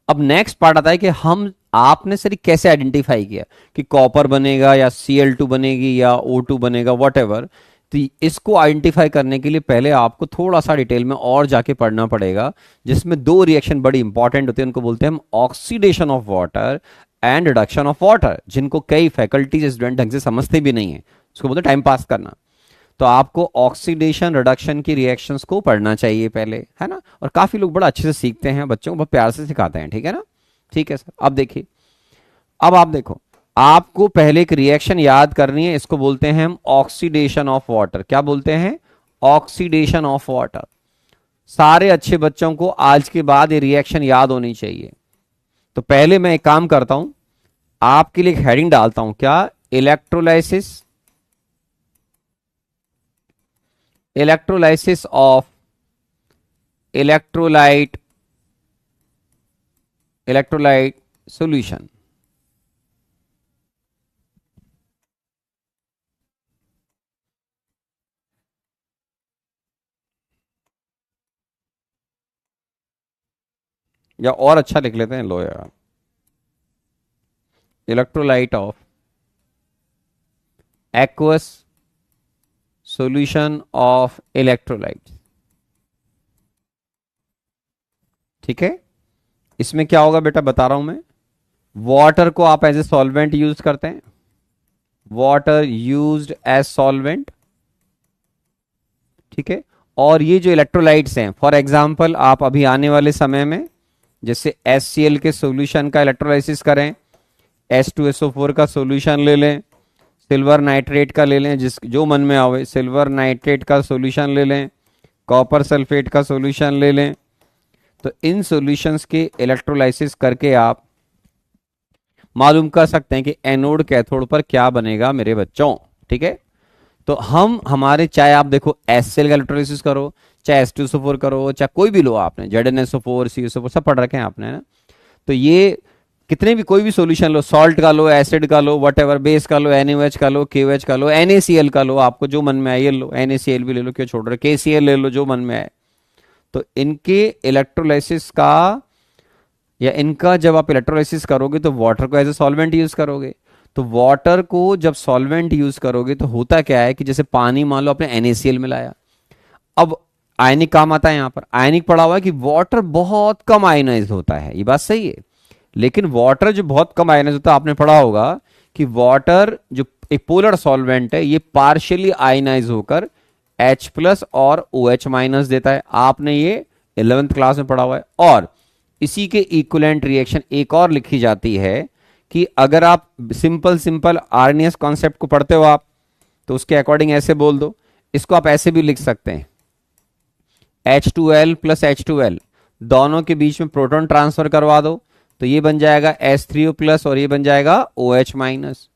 Speaker 1: अब नेक्स्ट पार्ट आता है कि हम आपने सर कैसे आइडेंटिफाई किया कि कॉपर बनेगा या Cl2 बनेगी या O2 बनेगा, वट एवर। तो इसको आइडेंटिफाई करने के लिए पहले आपको थोड़ा सा डिटेल में और जाके पढ़ना पड़ेगा, जिसमें दो रिएक्शन बड़ी इंपॉर्टेंट होती है, उनको बोलते हैं हम oxidation of water and reduction of water, जिनको कई फैकल्टीज स्टूडेंट ढंग से समझते भी नहीं है, उसको बोलते हैं टाइम पास करना। तो आपको ऑक्सीडेशन रिडक्शन की रिएक्शंस को पढ़ना चाहिए पहले, है ना। और काफी लोग बड़ा अच्छे से सीखते हैं, बच्चों को बहुत प्यार से सिखाते हैं, ठीक है ना। ठीक है सर, अब देखिए, अब आप देखो, आपको पहले एक रिएक्शन याद करनी है, इसको बोलते हैं हम ऑक्सीडेशन ऑफ वाटर। क्या बोलते हैं? Oxidation of water. सारे अच्छे बच्चों को आज के बाद ये रिएक्शन याद होनी चाहिए। तो पहले मैं एक काम करता हूं, आपके लिए एक हेडिंग डालता हूं, क्या? Electrolysis, electrolysis of electrolyte, electrolyte solution. या और अच्छा लिख लेते हैं, लो यार, electrolyte of aqueous solution of electrolyte. ठीक है, इसमें क्या होगा बेटा, बता रहा हूं मैं। वाटर को आप एज ए सॉल्वेंट यूज करते हैं, वाटर यूज्ड एज सॉल्वेंट, ठीक है। और ये जो इलेक्ट्रोलाइट्स हैं, फॉर एग्जांपल आप अभी आने वाले समय में जैसे HCl के सॉल्यूशन का इलेक्ट्रोलाइसिस करें, H2SO4 का सॉल्यूशन ले लें, सिल्वर नाइट्रेट का ले लें, जिस जो मन में आवे, सिल्वर नाइट्रेट का सॉल्यूशन ले लें, कॉपर सल्फेट का सॉल्यूशन ले लें। तो इन सॉल्यूशंस के इलेक्ट्रोलाइसिस करके आप मालूम कर सकते हैं कि एनोड कैथोड पर क्या बनेगा मेरे बच्चों। ठीक है, तो हम हमारे चाहे आप देखो एस सेल का इलेक्ट्रोलिसिस करो, चाहे H2SO4 करो, चाहे कोई भी लो, आपने ZnSO4 CSO4 सब पढ़ रखे हैं आपने, है ना। तो ये कितने भी कोई भी सॉल्यूशन लो, सॉल्ट का लो, एसिड का लो, वट एवर, बेस का लो, NaOH का लो, KOH का लो, NaCl का लो, आपको जो मन में आए ये लो, NaCl भी ले लो, क्यों छोड़ रहे, KCl ले लो, जो मन में आए। तो इनके इलेक्ट्रोलाइसिस का, या इनका जब आप इलेक्ट्रोलाइसिस करोगे तो वाटर को एज ए सॉल्वेंट यूज करोगे। तो वाटर को जब सॉल्वेंट यूज करोगे तो होता क्या है कि जैसे पानी मान लो आपने NaCl मिलाया, अब आयनिक काम आता है यहां पर, आयनिक पढ़ा हुआ है कि वाटर बहुत कम आयनाइज होता है, ये बात सही है। लेकिन वाटर जो बहुत कम आयनाइज होता है, आपने पढ़ा होगा कि वाटर जो एक पोलर सॉल्वेंट है, ये पार्शियली आयनाइज होकर H+ और OH- देता है, आपने ये 11th क्लास में पढ़ा हुआ है। और इसी के इक्विवेलेंट रिएक्शन एक और लिखी जाती है कि अगर आप सिंपल सिंपल आर्नियस कॉन्सेप्ट को पढ़ते हो आप, तो उसके अकॉर्डिंग ऐसे बोल दो, इसको आप ऐसे भी लिख सकते हैं, H2L + H2L दोनों के बीच में प्रोटॉन ट्रांसफर करवा दो, तो ये बन जाएगा H3O+ और ये बन जाएगा OH-।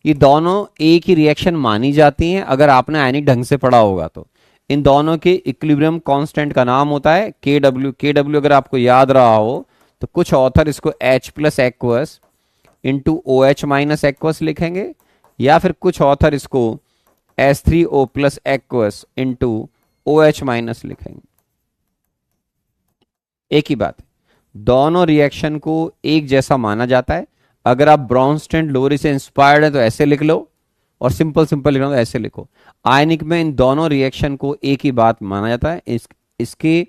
Speaker 1: ये दोनों एक ही रिएक्शन मानी जाती हैं अगर आपने आयनिक ढंग से पढ़ा होगा तो। इन दोनों के इक्विलिब्रियम कांस्टेंट का नाम होता है KW। KW अगर आपको याद रहा हो तो कुछ ऑथर इसको H+ aqueous into OH- aqueous लिखेंगे, या फिर कुछ ऑथर इसको H3O+ एक्वस इंटू OH- लिखेंगे। एक ही बात है, दोनों रिएक्शन को एक जैसा माना जाता है। अगर आप ब्राउनस्टेन लोरी से इंस्पायर्ड है तो ऐसे लिख लो, और सिंपल सिंपल लिखना तो ऐसे लिखो। आयनिक में इन दोनों रिएक्शन को एक ही बात माना जाता है। इसके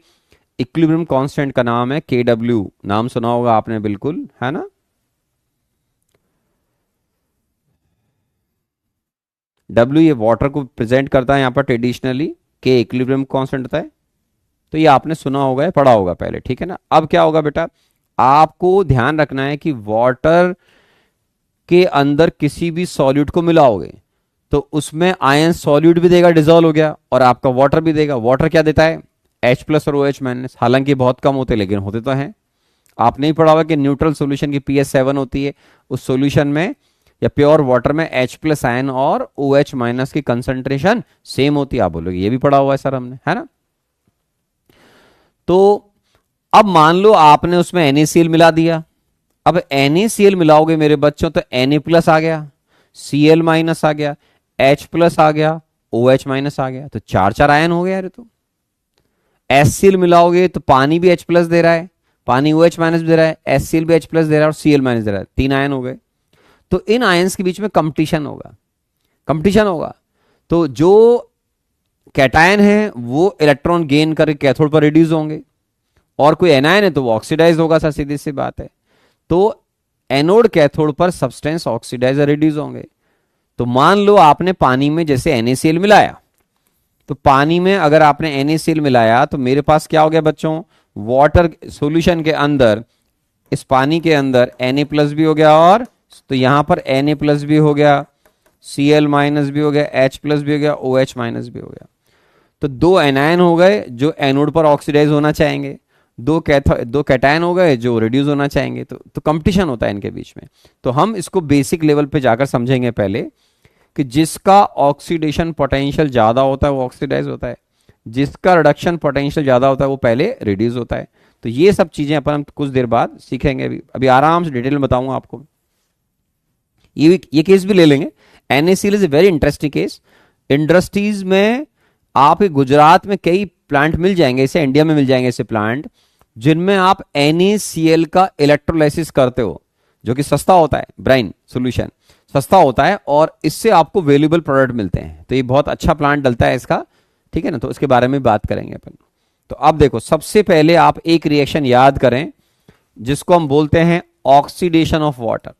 Speaker 1: इक्विलिब्रियम कांस्टेंट का नाम है KW, नाम सुना होगा आपने बिल्कुल, है ना। W ये वाटर को प्रेजेंट करता है यहाँ पर ट्रेडिशनली, K इक्विलिब्रियम कांस्टेंट होता है। तो ये आपने सुना होगा या पढ़ा होगा पहले, ठीक है ना। अब क्या होगा बेटा, आपको ध्यान रखना है कि वाटर के अंदर किसी भी सॉल्यूट को मिलाओगे तो उसमें आयन सॉल्यूट भी देगा, डिजोल्व हो गया, और आपका वाटर भी देगा। वाटर क्या देता है, H+ और OH-। हालांकि बहुत कम होते, लेकिन होते तो हैं। आपने ही पढ़ा हुआ कि न्यूट्रल सॉल्यूशन की pH 7 होती है, उस सॉल्यूशन में या प्योर वाटर में H+ आयन और OH- की कंसंट्रेशन सेम होती है। आप बोलोगे ये भी पढ़ा हुआ है सर हमने, है ना। तो अब मान लो आपने उसमें NaCl मिला दिया। अब NaCl मिलाओगे मेरे बच्चों तो Na+ आ गया, Cl- आ गया, H+ आ गया, OH- आ गया, तो चार चार आयन हो गया। अरे तो HCl मिलाओगे तो पानी भी H+ दे रहा है, पानी OH- दे रहा है, HCl भी H+ दे रहा है और Cl- दे रहा है, तीन आयन हो गए। तो इन आयन्स के बीच में कंपटीशन होगा, कंपटीशन होगा। तो जो कैटायन है वो इलेक्ट्रॉन गेन करके कैथोड पर रिड्यूस होंगे, और कोई एनायन है तो वो ऑक्सीडाइज होगा सर, सीधी सी बात है। तो एनोड कैथोड पर सब्सटेंस ऑक्सीडाइज रिड्यूस होंगे। तो मान लो आपने पानी में जैसे NaCl मिलाया, तो पानी में अगर आपने NaCl मिलाया तो मेरे पास क्या हो गया बच्चों, वाटर सॉल्यूशन के अंदर, इस पानी के अंदर Na+ भी हो गया, और तो यहां पर Na+ भी हो गया, Cl- भी हो गया, H+ भी हो गया, OH- भी हो गया। तो दो एनायन हो गए जो एनोड पर ऑक्सीडाइज होना चाहेंगे, दो कैटायन हो गए जो रिड्यूस होना चाहेंगे। तो कंपटीशन होता है इनके बीच में। तो हम इसको बेसिक लेवल पे जाकर समझेंगे पहले कि जिसका ऑक्सीडेशन पोटेंशियल ज्यादा होता है वो ऑक्सीडाइज होता है, जिसका रिडक्शन पोटेंशियल ज्यादा होता है वो पहले रिड्यूस होता है। तो ये सब चीजें अपन हम कुछ देर बाद सीखेंगे। अभी अभी आराम से डिटेल में बताऊंगा आपको। ये केस भी ले लेंगे। NaCl is a very interesting case. Industries में आप गुजरात में कई प्लांट मिल जाएंगे, इसे इंडिया में मिल जाएंगे ऐसे प्लांट जिनमें आप NaCl का इलेक्ट्रोलाइसिस करते हो, जो कि सस्ता होता है, ब्राइन सोल्यूशन सस्ता होता है, और इससे आपको वैल्यूएबल प्रोडक्ट मिलते हैं। तो ये बहुत अच्छा प्लांट डलता है इसका, ठीक है ना। तो उसके बारे में बात करेंगे अपन। तो अब देखो, सबसे पहले आप एक रिएक्शन याद करें जिसको हम बोलते हैं ऑक्सीडेशन ऑफ वाटर।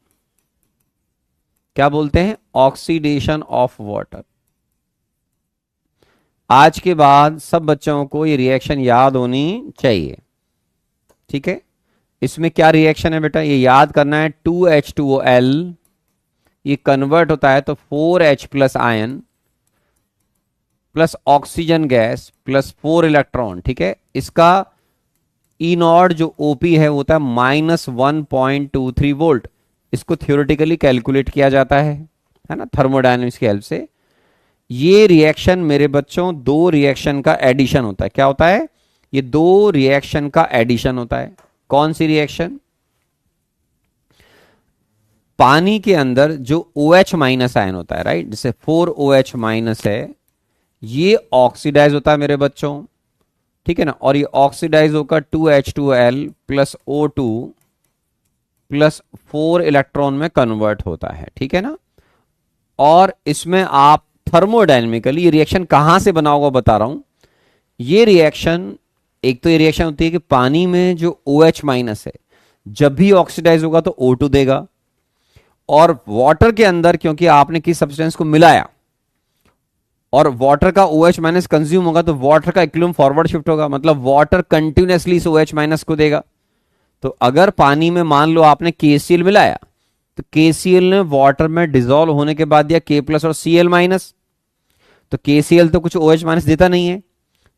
Speaker 1: क्या बोलते हैं, ऑक्सीडेशन ऑफ वाटर। आज के बाद सब बच्चों को ये रिएक्शन याद होनी चाहिए, ठीक है। इसमें क्या रिएक्शन है बेटा, ये याद करना है। 2H2OL ये कन्वर्ट होता है तो 4H+ ion plus oxygen gas plus 4 electron, ठीक है। इसका E0 जो OP है वो होता है -1.23 वोल्ट। इसको थ्योरेटिकली कैलकुलेट किया जाता है ना, थर्मोडायनेमिक्स की हेल्प से। ये रिएक्शन मेरे बच्चों दो रिएक्शन का एडिशन होता है। क्या होता है? ये दो रिएक्शन का एडिशन होता है। कौन सी रिएक्शन? पानी के अंदर जो OH माइनस आयन होता है, राइट, जैसे 4OH माइनस है, ये ऑक्सीडाइज होता है मेरे बच्चों, ठीक है ना, और ये ऑक्सीडाइज होकर 2H2L plus O2 plus 4 electron में कन्वर्ट होता है, ठीक है ना। और इसमें आप थर्मोडायनेमिकली ये रिएक्शन कहां से बना होगा बता रहा हूं। ये रिएक्शन, एक तो ये रिएक्शन होती है कि पानी में जो OH माइनस है जब भी ऑक्सीडाइज होगा तो O2 देगा, और वाटर के अंदर क्योंकि आपने किस सब्सटेंस को मिलाया और वाटर का OH माइनस कंज्यूम होगा तो वाटर का इक्विलिब्रियम फॉरवर्ड शिफ्ट होगा, मतलब वाटर कंटिन्यूअसली इस OH माइनस को देगा। तो अगर पानी में मान लो आपने KCl मिलाया तो KCl ने वाटर में डिसॉल्व होने के बाद दिया K प्लस और Cl माइनस, तो KCl तो कुछ OH माइनस देता नहीं है।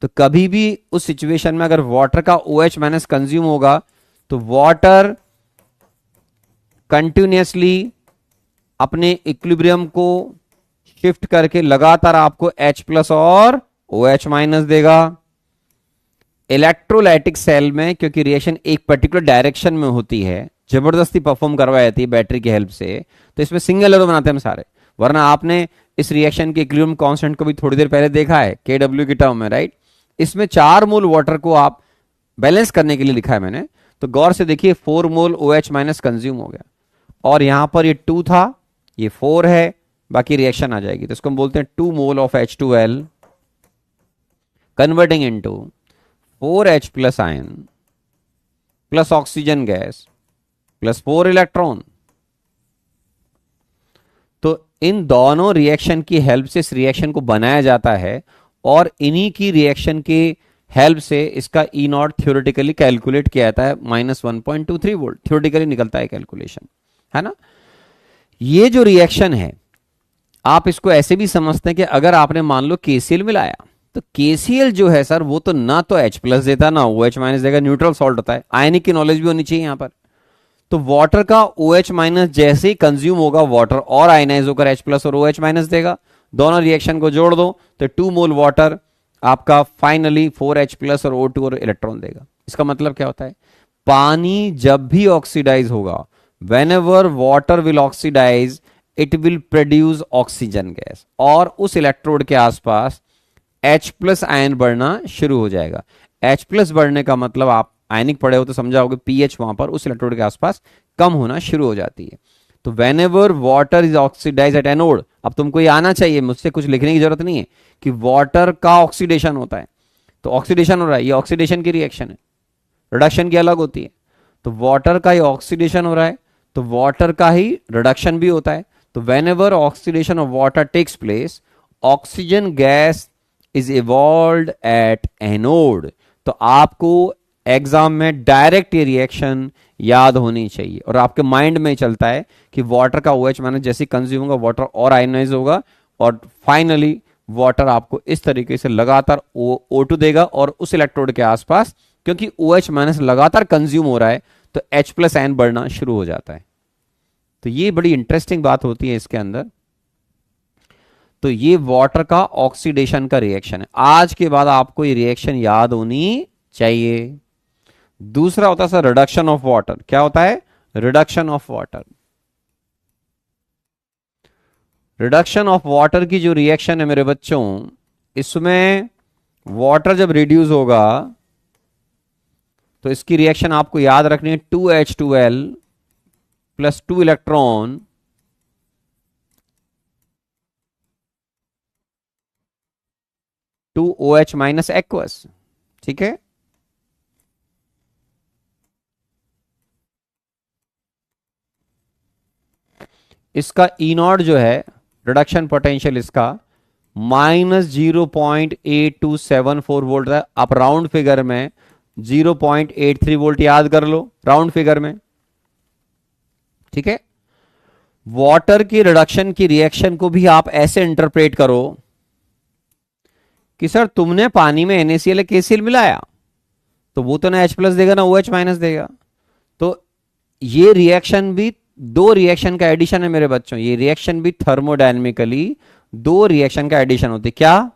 Speaker 1: तो कभी भी उस सिचुएशन में अगर वाटर का OH माइनस कंज्यूम होगा तो वाटर कंटिन्यूअसली अपने इक्विलिब्रियम को शिफ्ट करके लगातार आपको H प्लस और OH माइनस देगा। इलेक्ट्रोलाइटिक सेल में क्योंकि रिएक्शन एक पर्टिकुलर डायरेक्शन में होती है, जबरदस्ती परफॉर्म करवाई जाती है बैटरी की हेल्प से, तो इसमें सिंगल एरो बनाते हैं हम सारे। वरना आपने इस रिएक्शन के इक्विलिब्रियम कांस्टेंट को भी थोड़ी देर पहले देखा है KW की टर्म में, राइट। इसमें 4 मोल वाटर को आप बैलेंस करने के लिए लिखा है मैंने, तो गौर से देखिए 4 मोल OH माइनस कंज्यूम हो गया, और यहां पर ये 2 था, ये 4 है, बाकी रिएक्शन आ जाएगी। तो इसको हम बोलते हैं 2 mole of H2L converting into 4H plus ion plus oxygen gas plus 4 electron. तो इन दोनों रिएक्शन की हेल्प से इस रिएक्शन को बनाया जाता है, और इन्हीं की रिएक्शन के हेल्प से इसका E0 थ्योरेटिकली कैलकुलेट किया जाता है, -1.23 वोल्ट थ्योरेटिकली निकलता है कैलकुलेशन, है ना। ये जो रिएक्शन है आप इसको ऐसे भी समझते हैं कि अगर आपने मान लो KCl मिलाया तो KCl जो है सर वो तो ना तो H प्लस देता ना OH माइनस देगा, न्यूट्रल सॉल्ट होता है। आयनिक की नॉलेज भी होनी चाहिए यहां पर। तो वाटर का OH माइनस जैसे ही कंज्यूम होगा वाटर और आयनाइज होकर H प्लस और OH माइनस देगा, दोनों रिएक्शन को जोड़ दो तो 2 मोल वाटर आपका फाइनली 4H प्लस और O2 और इलेक्ट्रॉन देगा। इसका मतलब क्या होता है? पानी जब भी ऑक्सीडाइज होगा, whenever water will oxidize it will produce oxygen gas, और उस इलेक्ट्रोड के आसपास H प्लस आयन बढ़ना शुरू हो जाएगा। H प्लस बढ़ने का मतलब आप आयनिक पढ़े हो तो समझाओगे pH वहां पर उस इलेक्ट्रोड के आसपास कम होना शुरू हो जाती है। तो whenever water is oxidized at anode, अब तुमको ये आना चाहिए, मुझसे कुछ लिखने की जरूरत नहीं है कि वाटर का ऑक्सीडेशन होता है, तो ऑक्सीडेशन हो रहा है, ये ऑक्सीडेशन की रिएक्शन है, रिडक्शन की अलग होती है। तो वाटर का ये ऑक्सीडेशन हो रहा है तो वाटर का ही रिडक्शन भी होता है। तो whenever oxidation of water takes place, oxygen gas is evolved at anode। तो आपको एग्जाम में डायरेक्ट ये रिएक्शन याद होनी चाहिए, और आपके माइंड में चलता है कि वाटर का OH माइनस जैसे कंज्यूम होगा वाटर और आयनाइज होगा, और फाइनली वाटर आपको इस तरीके से लगातार O2 देगा, और उस इलेक्ट्रोड के आसपास क्योंकि OH माइनस लगातार कंज्यूम हो रहा है तो H प्लस आयन बढ़ना शुरू हो जाता है। तो ये बड़ी इंटरेस्टिंग बात होती है इसके अंदर। तो ये वाटर का ऑक्सीडेशन का रिएक्शन है। आज के बाद आपको ये रिएक्शन याद होनी चाहिए। दूसरा होता है सर रिडक्शन ऑफ वाटर। क्या होता है? Reduction of water. Reduction of water की जो रिएक्शन है मेरे बच्चों, इसमें वाटर जब रिड्यूस होगा तो इसकी रिएक्शन आपको याद रखनी है 2H2L plus 2 electron to OH minus aqueous, ठीक है। इसका E0 जो है रिडक्शन पोटेंशियल इसका -0.8274 वोल्ट है। आप राउंड फिगर में 0.83 वोल्ट याद कर लो राउंड फिगर में, ठीक है। वाटर की रिडक्शन की रिएक्शन को भी आप ऐसे इंटरप्रेट करो कि सर तुमने पानी में NaCl KCl मिलाया तो वो तो ना H प्लस देगा ना OH माइनस देगा, तो ये रिएक्शन भी दो रिएक्शन का एडिशन है मेरे बच्चों। ये रिएक्शन भी थर्मोडायनेमिकली दो रिएक्शन का एडिशन होती है। क्या?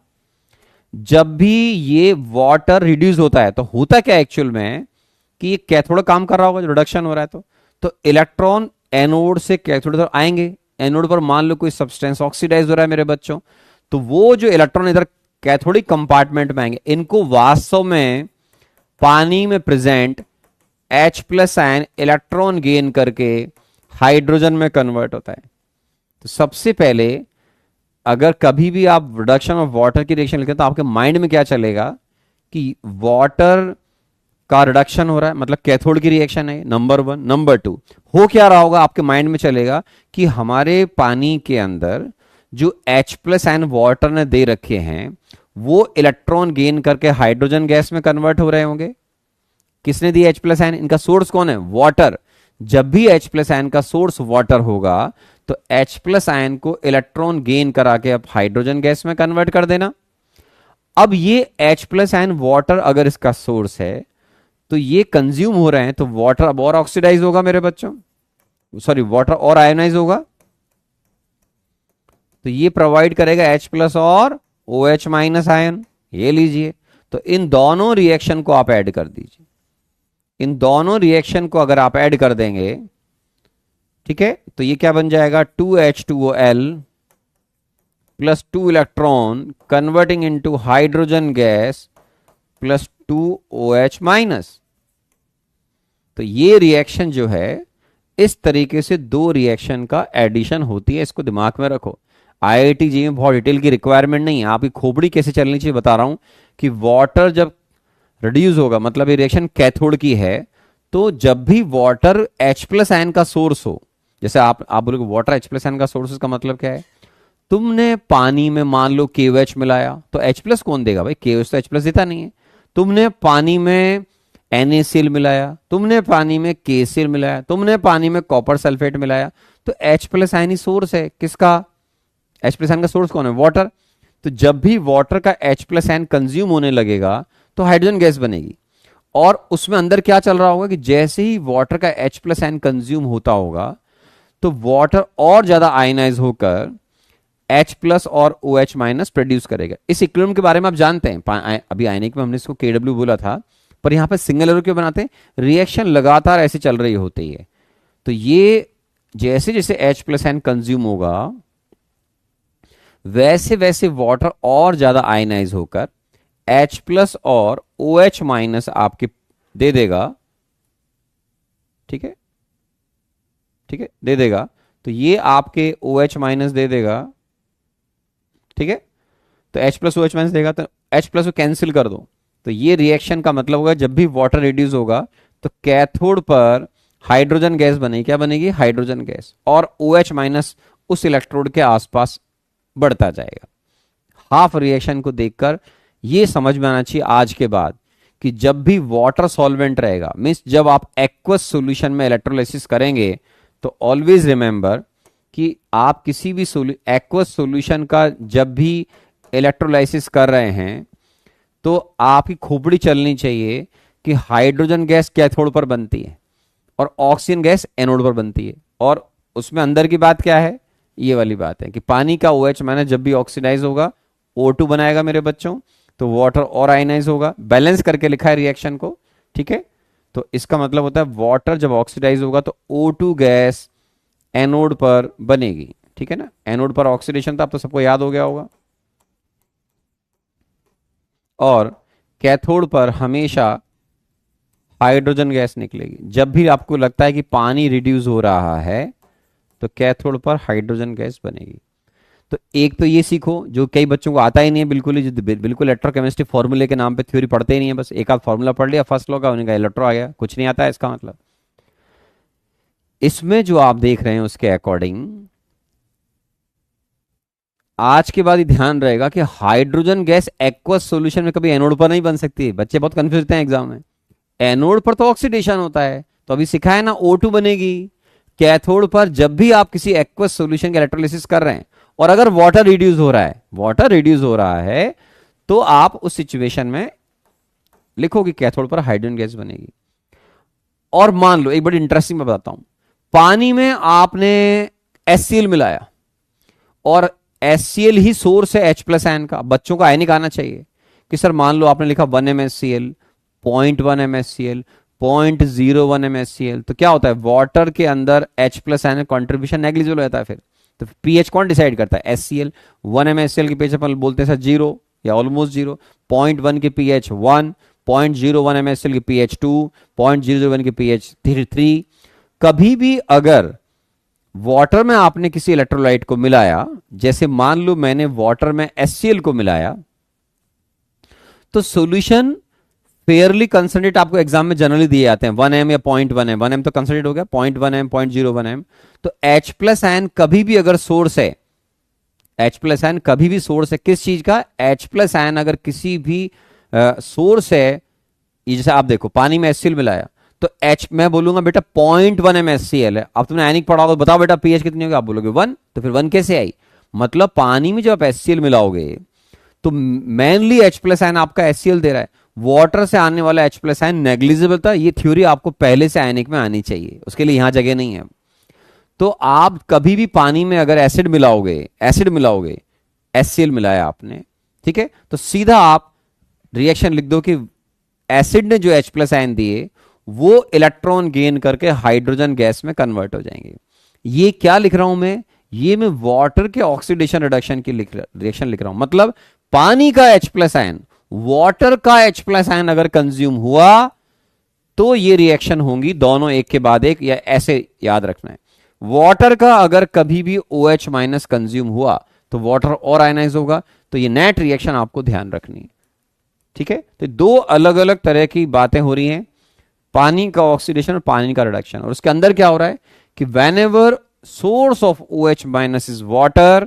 Speaker 1: जब भी ये वाटर रिड्यूस होता है तो होता क्या एक्चुअल में कि ये कैथोड काम कर रहा होगा, जो रिडक्शन हो रहा है तो इलेक्ट्रॉन एनोड से कैथोड तरफ आएंगे। एनोड पर मान लो कोई सब्सटेंस ऑक्सीडाइज हो रहा है मेरे बच्चों, तो वो जो इलेक्ट्रॉन इधर कैथोडिक कंपार्टमेंट में आएंगे, इनको वास्तव में पानी में present H plus ion electron gain करके हाइड्रोजन में कन्वर्ट होता है। तो सबसे पहले अगर कभी भी आप रिडक्शन ऑफ वाटर की रिएक्शन लिखें तो आपके माइंड में क्या चलेगा कि वाटर का रिडक्शन हो रहा है, मतलब कैथोड की रिएक्शन है, नंबर वन। नंबर टू, हो क्या रहा होगा आपके माइंड में चलेगा कि हमारे पानी के अंदर जो H प्लस आयन वाटर ने दे रखे हैं वो इलेक्ट्रॉन गेन करके हाइड्रोजन गैस में कन्वर्ट हो रहे होंगे। किसने दी H प्लस आयन? इनका सोर्स कौन है? वाटर। जब भी H प्लस आयन का सोर्स वाटर होगा तो H प्लस आयन को इलेक्ट्रॉन गेन करा के अब हाइड्रोजन गैस में कन्वर्ट कर देना। अब ये H प्लस आयन वाटर अगर इसका सोर्स है तो ये कंज्यूम हो रहे हैं, तो वाटर अब और ऑक्सीडाइज होगा मेरे बच्चों, सॉरी वाटर और आयोनाइज होगा। तो ये प्रोवाइड करेगा H प्लस और OH माइनस आयन। ये लीजिए, तो इन दोनों रिएक्शन को आप ऐड कर दीजिए। इन दोनों रिएक्शन को अगर आप ऐड कर देंगे, ठीक है, तो ये क्या बन जाएगा? 2H2OL plus 2 electron converting into hydrogen gas plus 2OH minus. तो ये रिएक्शन जो है इस तरीके से दो रिएक्शन का एडिशन होती है। इसको दिमाग में रखो। आईआईटी जी में बहुत डिटेल की रिक्वायरमेंट नहीं है, आपकी खोपड़ी कैसे चलनी चाहिए बता रहा हूं कि वाटर जब रिड्यूस होगा, मतलब ये रिएक्शन कैथोड की है, तो जब भी वाटर H प्लस आयन का सोर्स हो, जैसे आप बोलोगे वाटर H प्लस आयन का सोर्स का मतलब क्या है? तुमने पानी में मान लो KOH मिलाया तो H प्लस कौन देगा भाई? KOH तो H प्लस देता नहीं है। तुमने पानी में NaCl मिलाया, तुमने पानी में KCl मिलाया, तुमने पानी में कॉपर सल्फेट मिलाया, तो H प्लस आयन ही सोर्स है। किसका? H प्लस आयन का सोर्स कौन है? वाटर। तो जब भी वाटर का H प्लस आयन कंज्यूम होने लगेगा तो हाइड्रोजन गैस बनेगी। और उसमें अंदर क्या चल रहा होगा कि जैसे ही वाटर का H प्लस आयन कंज्यूम होता होगा तो वाटर और ज्यादा आयनाइज होकर H प्लस और OH माइनस प्रोड्यूस करेगा। इस इक्विलिब्रियम के बारे में आप जानते हैं, अभी आयनिक में हमने इसको KW बोला था, पर यहां पर सिंगल एरो क्यों बनाते हैं? रिएक्शन लगातार ऐसे चल रही होती है। तो ये जैसे जैसे H प्लस आयन कंज्यूम होगा वैसे वैसे वाटर और ज्यादा आयनाइज होकर H प्लस और OH माइनस आपके दे देगा। ठीक है, ठीक है, दे देगा। तो ये आपके OH माइनस दे देगा। ठीक है, तो H प्लस OH माइनस देगा, तो H प्लस को कैंसिल कर दो। तो ये रिएक्शन का मतलब होगा जब भी वाटर रिड्यूस होगा तो कैथोड पर हाइड्रोजन गैस बनेगी। क्या बनेगी? Hydrogen gas. और OH माइनस उस इलेक्ट्रोड के आसपास बढ़ता जाएगा। हाफ रिएक्शन को देखकर ये समझ में आना चाहिए आज के बाद कि जब भी वाटर सॉल्वेंट रहेगा, मीन्स जब आप एक्वस सॉल्यूशन में इलेक्ट्रोलाइसिस करेंगे, तो ऑलवेज रिमेंबर कि आप किसी भी एक्वस सॉल्यूशन का जब भी इलेक्ट्रोलाइसिस कर रहे हैं तो आपकी खोपड़ी चलनी चाहिए कि हाइड्रोजन गैस कैथोड पर बनती है और ऑक्सीजन गैस एनोड पर बनती है। और उसमें अंदर की बात क्या है? ये वाली बात है कि पानी का OH माइनस जब भी ऑक्सीडाइज होगा O2 बनाएगा मेरे बच्चों, तो वाटर और आयनाइज होगा। बैलेंस करके लिखा है रिएक्शन को। ठीक है, तो इसका मतलब होता है वाटर जब ऑक्सीडाइज होगा तो O2 गैस एनोड पर बनेगी। ठीक है ना, एनोड पर ऑक्सीडेशन तो आप तो सबको याद हो गया होगा। और कैथोड पर हमेशा हाइड्रोजन गैस निकलेगी। जब भी आपको लगता है कि पानी रिड्यूस हो रहा है तो कैथोड पर हाइड्रोजन गैस बनेगी। तो एक तो ये सीखो जो कई बच्चों को आता ही नहीं है बिल्कुल ही, बिल्कुल इलेक्ट्रोकेमिस्ट्री फॉर्मूले के नाम पे थ्योरी पढ़ते ही नहीं है, बस एक आध फॉर्मूला पढ़ लिया फर्स्ट लॉ का, उन्हें कहा इलेक्ट्रो आ गया, कुछ नहीं आता है इसका मतलब। इसमें जो आप देख रहे हैं उसके अकॉर्डिंग आज के बाद ही ध्यान रहेगा कि हाइड्रोजन गैस एक्वस सॉल्यूशन में कभी एनोड पर नहीं बन सकती। बच्चे बहुत कंफ्यूज होते हैं एग्जाम में। एनोड पर तो ऑक्सीडेशन होता है, तो अभी सिखाया ना O2 बनेगी। कैथोड पर जब भी आप किसी एक्वस सॉल्यूशन का इलेक्ट्रोलिसिस कर रहे हैं और अगर वाटर रिड्यूस हो रहा है, वाटर रिड्यूस हो रहा है, तो आप उस सिचुएशन में लिखो कि कैथोड पर हाइड्रोजन गैस बनेगी। और मान लो एक बड़ी इंटरेस्टिंग मैं बताता हूं, पानी में आपने HCl मिलाया और HCl ही सोर्स है H प्लस आयन का। बच्चों को आयनिक आना चाहिए कि सर मान लो आपने लिखा 1 MnHCl, 0.1 MnHCl, 0.01 MnHCl, तो क्या होता है वाटर के अंदर H plus ion contribution negligible हो जाता है। फिर तो पीएच कौन डिसाइड करता है? HCl। 1 MnHCl के पीएच अपन बोलते हैं सर 0 या ऑलमोस्ट 0, 0.1 के पीएच 1, 0.01 MnHCl के पीएच 2, 0.001 के पीएच 3। कभी भी अगर वाटर में आपने किसी इलेक्ट्रोलाइट को मिलाया, जैसे मान लो मैंने वाटर में HCl को मिलाया, तो सॉल्यूशन फेयरली कंसंट्रेट आपको एग्जाम में जनरली दिए जाते हैं 1 m या 0.1 m। 1 m तो कंसंट्रेट हो गया, 0.1 m, 0.01 m। तो H प्लस आयन कभी भी अगर सोर्स है, H प्लस आयन कभी भी सोर्स है किस चीज का? H प्लस आयन अगर किसी भी सोर्स है, जैसे आप देखो पानी में HCl मिलाया तो H मैं बोलूंगा बेटा 0.1 MnHCl है। अब तुमने आयनिक पढ़ा होगा, बताओ बेटा पीएच कितनी होगी? आप बोलोगे 1, तो फिर 1 कैसे आई? मतलब पानी में जब आप HCl मिलाओगे तो मेनली H प्लस आयन आपका HCl दे रहा है, वाटर से आने वाला H प्लस आयन नेग्लिजिबल था। ये थ्योरी आपको पहले से आयनिक में आनी चाहिए, उसके लिए यहां जगह नहीं है। तो आप कभी भी पानी में अगर एसिड मिलाओगे HCl मिलाया आपने, ठीक है, तो सीधा आप रिएक्शन लिख दो कि एसिड ने जो H प्लस आयन दिए वो इलेक्ट्रॉन गेन करके हाइड्रोजन गैस में कन्वर्ट हो जाएंगे। ये क्या लिख रहा हूं मैं? ये मैं वाटर के ऑक्सीडेशन रिडक्शन की रिएक्शन लिख रहा हूं। मतलब पानी का H प्लस आयन, वाटर का H प्लस आयन अगर कंज्यूम हुआ तो ये रिएक्शन होंगी दोनों एक के बाद एक, या ऐसे याद रखना है। वाटर का अगर कभी भी OH माइनस कंज्यूम हुआ तो वाटर और आयनाइज होगा। तो ये नेट रिएक्शन आपको ध्यान रखनी है, ठीक है। तो दो अलग अलग तरह की बातें हो रही हैं, पानी का ऑक्सीडेशन और पानी का रिडक्शन। और उसके अंदर क्या हो रहा है कि whenever source of OH minus is water,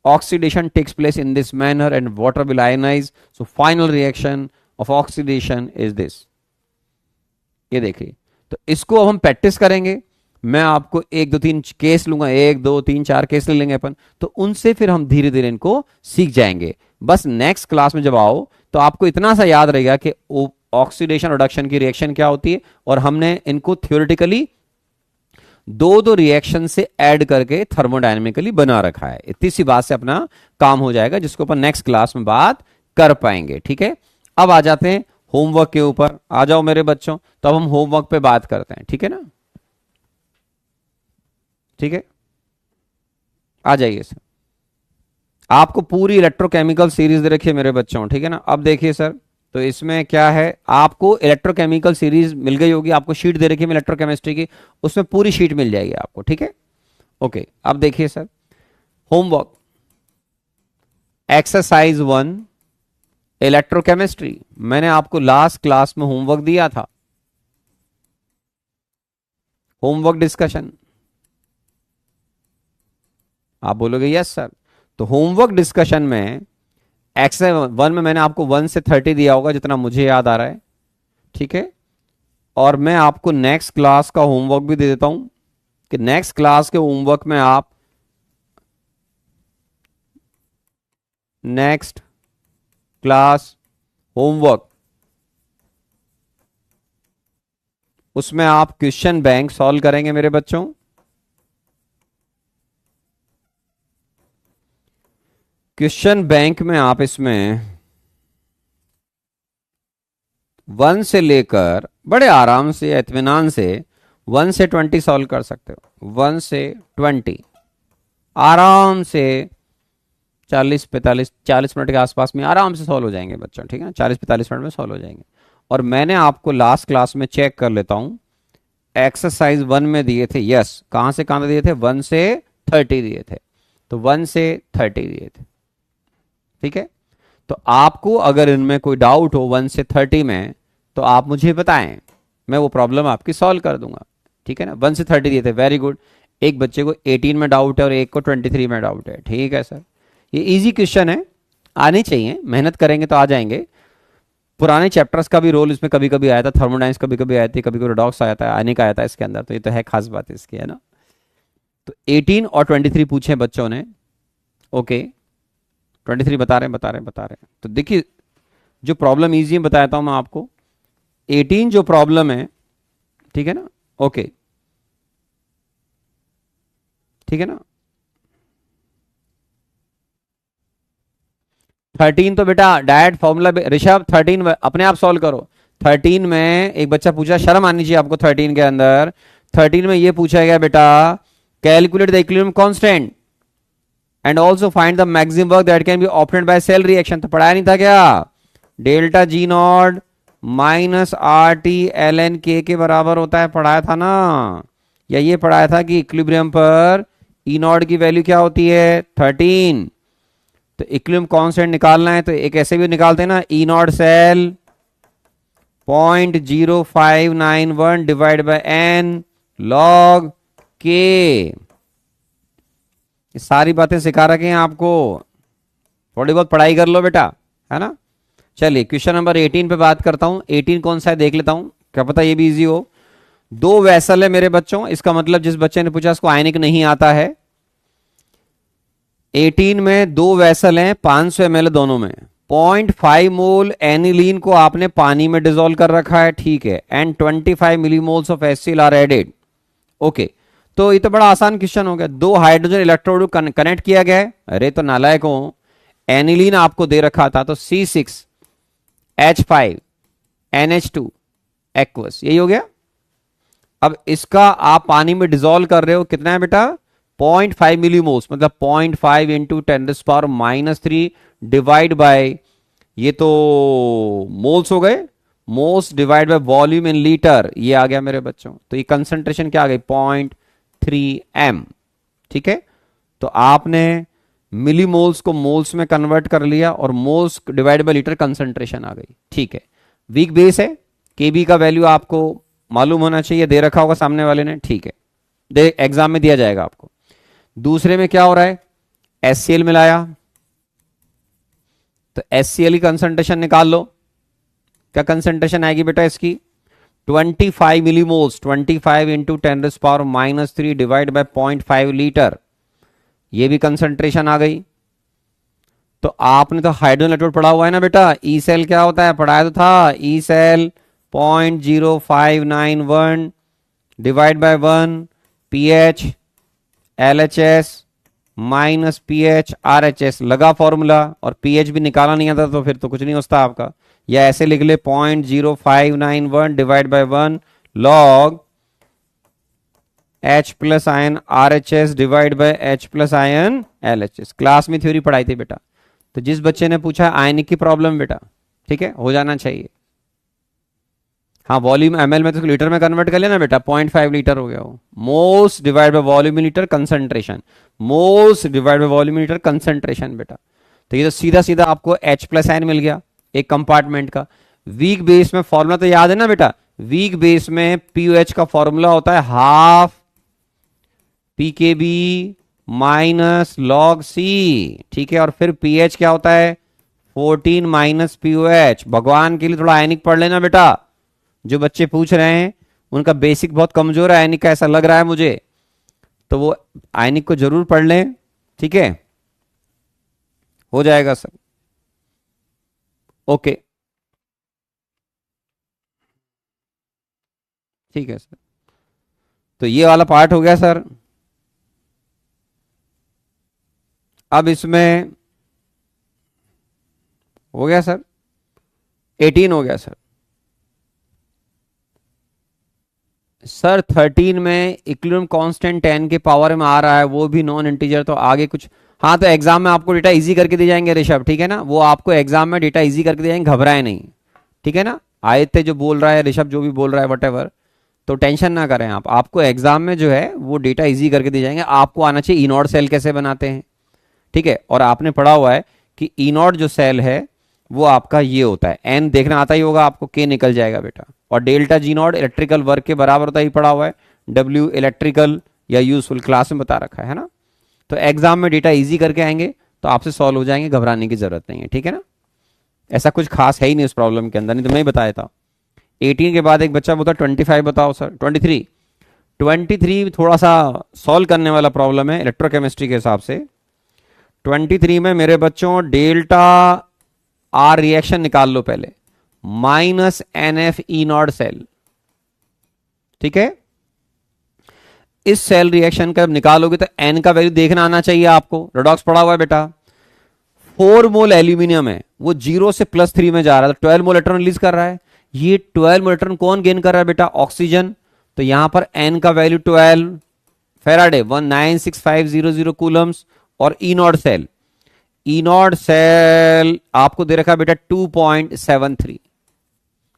Speaker 1: oxidation takes place in this manner and water will ionize. So final reaction of oxidation is this. ये देखिए, तो इसको अब हम प्रैक्टिस करेंगे। मैं आपको 1 2 3 केस लूंगा, 1 2 3 4 केस ले लेंगे अपन, तो उनसे फिर हम धीरे धीरे इनको सीख जाएंगे। बस नेक्स्ट क्लास में जब आओ तो आपको इतना सा याद रहेगा कि ऑक्सीडेशन रिडक्शन की रिएक्शन क्या होती है, और हमने इनको थ्योरेटिकली दो रिएक्शन से ऐड करके थर्मोडायनेमिकली बना रखा है। इतनी सी बात से अपना काम हो जाएगा, जिसको अपन नेक्स्ट क्लास में बात कर पाएंगे, ठीक है। अब आ जाते हैं होमवर्क के ऊपर। आ जाओ मेरे बच्चों, तो अब हम होमवर्क पे बात करते हैं, ठीक है ना? ठीक है, आ जाइए सर। आपको पूरी इलेक्ट्रोकेमिकल सीरीज दे रखी है मेरे बच्चों, ठीक है ना? अब देखिए सर, तो इसमें क्या है, आपको इलेक्ट्रोकेमिकल सीरीज मिल गई होगी, आपको शीट दे रखी है इलेक्ट्रोकेमिस्ट्री की, उसमें पूरी शीट मिल जाएगी आपको, ठीक है। ओके, अब देखिए सर, होमवर्क एक्सरसाइज 1 इलेक्ट्रोकेमिस्ट्री। मैंने आपको लास्ट क्लास में होमवर्क दिया था, होमवर्क डिस्कशन। आप बोलोगे यस सर। तो होमवर्क डिस्कशन में एक्सरसाइज 1 में मैंने आपको 1 से 30 दिया होगा, जितना मुझे याद आ रहा है, ठीक है। और मैं आपको नेक्स्ट क्लास का होमवर्क भी दे देता हूं कि नेक्स्ट क्लास के होमवर्क में आप नेक्स्ट क्लास होमवर्क, उसमें आप क्वेश्चन बैंक सॉल्व करेंगे मेरे बच्चों। क्वेश्चन बैंक में आप इसमें 1 से लेकर बड़े आराम से इत्मीनान से 1 से 20 सॉल्व कर सकते हो। 1 से 20 आराम से 40 मिनट के आसपास में आराम से सॉल्व हो जाएंगे बच्चों, ठीक है। 40-45 मिनट में सॉल्व हो जाएंगे। और मैंने आपको लास्ट क्लास में चेक कर लेता हूं, एक्सरसाइज 1 में दिए थे, यस, कहां से कहां दिए थे? 1 से 30 दिए थे, तो 1 से 30 दिए थे, ठीक है। तो आपको अगर इनमें कोई डाउट हो 1 से 30 में, तो आप मुझे बताएं, मैं वो प्रॉब्लम आपकी सॉल्व कर दूंगा, ठीक है ना। 1 से 30 दिए थे, वेरी गुड। एक बच्चे को 18 में डाउट है और एक को 23 में डाउट है, ठीक है सर। ये इजी क्वेश्चन है, आने चाहिए, मेहनत करेंगे तो आ जाएंगे। पुराने चैप्टर्स का भी रोल इसमें कभी कभी आया था, थर्मोडाइनमिक्स कभी कभी आया था, कभी कभी रिडॉक्स आया था, आने का आया था इसके अंदर, तो ये तो है खास बात इसकी, है ना। तो 18 और 23 पूछे बच्चों ने, ओके। 23 बता रहे हैं। तो देखिए, जो प्रॉब्लम इजी बताता हूं मैं आपको। 18 जो प्रॉब्लम है, ठीक है ना, ओके। ठीक है ना। 13 तो बेटा डायरेक्ट फॉर्मूला, ऋषभ 13 अपने आप सॉल्व करो। 13 में एक बच्चा पूछा, शर्म आनी चाहिए आपको 13 के अंदर। 13 में ये पूछा गया बेटा, calculate the equilibrium constant and also find the maximum work that can be obtained by cell reaction. तो पढ़ाया नहीं था क्या, delta G not minus R T L N K बराबर होता है, पढ़ाया था ना। या ये पढ़ाया था कि इक्विलिब्रियम पर ई नॉट की वैल्यू क्या होती है 13। तो इक्विलिब्रियम कांस्टेंट निकालना है तो एक ऐसे भी निकालते हैं ना, E naught cell 0.0591 divide by n log K. सारी बातें सिखा रखे हैं आपको, थोड़ी बहुत पढ़ाई कर लो बेटा, है ना। चलिए क्वेश्चन नंबर 18 पे बात करता हूं। 18 कौन सा है देख लेता हूं, क्या पता ये भी इजी हो। दो वैसल है मेरे बच्चों, इसका मतलब जिस बच्चे ने पूछा उसको आयनिक नहीं आता है। 18 में दो वैसल हैं 500 ml दोनों में, 0.5 मोल एनिलीन को आपने पानी में डिसॉल्व कर रखा है, ठीक है, and 25 millimoles of HCl are added. Okay, तो ये तो बड़ा आसान क्वेश्चन हो गया। दो हाइड्रोजन इलेक्ट्रोड कनेक्ट किया गया है। अरे तो नालायक हो, एनिलीन आपको दे रखा था तो C6H5NH2 एक्वस, यही हो गया। अब इसका आप पानी में डिसॉल्व कर रहे हो, कितना है बेटा 0.5 मिलीमोल्स, मतलब 0.5 इंटू 10⁻³ डिवाइड बाय, ये तो मोल्स हो गए, moles divide by volume in litre, ये आ गया मेरे बच्चों। तो ये कंसंट्रेशन क्या आ गई 0.3 m, ठीक है। तो आपने मिलीमोल्स को मोल्स में कन्वर्ट कर लिया और moles divide by litre concentration आ गई, ठीक है। वीक बेस है, केबी का वैल्यू आपको मालूम होना चाहिए, दे रखा होगा सामने वाले ने, ठीक है, दे एग्जाम में दिया जाएगा आपको। दूसरे में क्या हो रहा है, HCl मिलाया, तो HCl की कंसंट्रेशन निकाल लो। क्या कंसंट्रेशन आएगी बेटा इसकी 25 millimoles, 25 into 10⁻³ divide by 0.5 litre, ये भी कंसंट्रेशन आ गई। तो आपने तो हाइड्रोजन इलेक्ट्रोड पढ़ा हुआ है ना बेटा, ई सेल क्या होता है पढ़ाया तो था, E cell 0.0591 divide by 1 pH LHS minus pH RHS, लगा फॉर्मूला, और पीएच भी निकाला नहीं आता तो फिर तो कुछ नहीं होता आपका। या ऐसे लिख ले 0.0591 divide by 1 log H plus ion RHS divide by H plus ion LHS। Class में थ्योरी पढ़ाई थी बेटा। तो जिस बच्चे ने पूछा आयनिक की प्रॉब्लम बेटा, ठीक है, हो जाना चाहिए। हाँ वॉल्यूम ml में तो लीटर में कन्वर्ट कर लेना बेटा, 0.5 लीटर हो गया वो। Moles divide by volume litre concentration, moles divide by volume litre concentration बेटा। तो ये तो सीधा सीधा आपको H प्लस आयन मिल गया एक कंपार्टमेंट का। वीक बेस में फॉर्मूला तो याद है ना बेटा, वीक बेस में POH का फॉर्मूला होता है half PKB minus log C, ठीक है, और फिर pH क्या होता है 14 माइनस POH। भगवान के लिए थोड़ा आयनिक पढ़ लेना बेटा, जो बच्चे पूछ रहे हैं उनका बेसिक बहुत कमजोर है आयनिक का, ऐसा लग रहा है मुझे, तो वो आयनिक को जरूर पढ़ लें, ठीक है, हो जाएगा सर। ओके ठीक है सर, तो ये वाला पार्ट हो गया सर। अब इसमें हो गया सर, 18 हो गया सर। सर 13 में इक्विलिब्रियम कांस्टेंट 10 के पावर में आ रहा है, वो भी नॉन इंटीजर, तो आगे कुछ, हाँ तो एग्जाम में आपको डेटा इजी करके दे जाएंगे ऋषभ, ठीक है ना, वो आपको एग्जाम में डेटा इजी करके दे जाएंगे, घबराए नहीं, ठीक है ना। आयत्य जो बोल रहा है, ऋषभ जो भी बोल रहा है वटेवर, तो टेंशन ना करें आप, आपको एग्जाम में जो है वो डेटा इजी करके दे जाएंगे। आपको आना चाहिए ई नॉट सेल कैसे बनाते हैं, ठीक है, और आपने पढ़ा हुआ है कि ई नॉट जो सेल है वो आपका ये होता है, एन देखना आता ही होगा आपको, के निकल जाएगा बेटा, और delta G not electrical work के बराबर होता ही पढ़ा हुआ है, डब्ल्यू इलेक्ट्रिकल या यूजफुल, क्लास में बता रखा है ना। तो एग्जाम में डेटा इजी करके आएंगे तो आपसे सॉल्व हो जाएंगे, घबराने की जरूरत नहीं है, ठीक है ना। ऐसा कुछ खास है ही नहीं उस प्रॉब्लम के अंदर, नहीं तो मैं ही बताया था। 18 के बाद एक बच्चा बोलता 25 बताओ सर, 23 थोड़ा सा सॉल्व करने वाला प्रॉब्लम है इलेक्ट्रोकेमिस्ट्री के हिसाब से। 23 में मेरे बच्चों डेल्टा आर रिएक्शन निकाल लो पहले, माइनस NF E0 सेल, ठीक है। इस सेल रिएक्शन का निकालोगे तो एन का वैल्यू देखना आना चाहिए आपको। रेडॉक्स पढ़ा हुआ है बेटा। 4 मोल एल्यूमिनियम है, वो 0 से +3 में जा रहा है, तो 12 मोल इलेक्ट्रॉन रिलीज कर रहा है। ये 12 मोल इलेक्ट्रॉन कौन गेन कर रहा है बेटा? ऑक्सीजन। तो यहां पर एन का वैल्यू 12 फेराडे 196500 कूलम्स। और ई नॉट सेल आपको दे रखा है बेटा 2.73।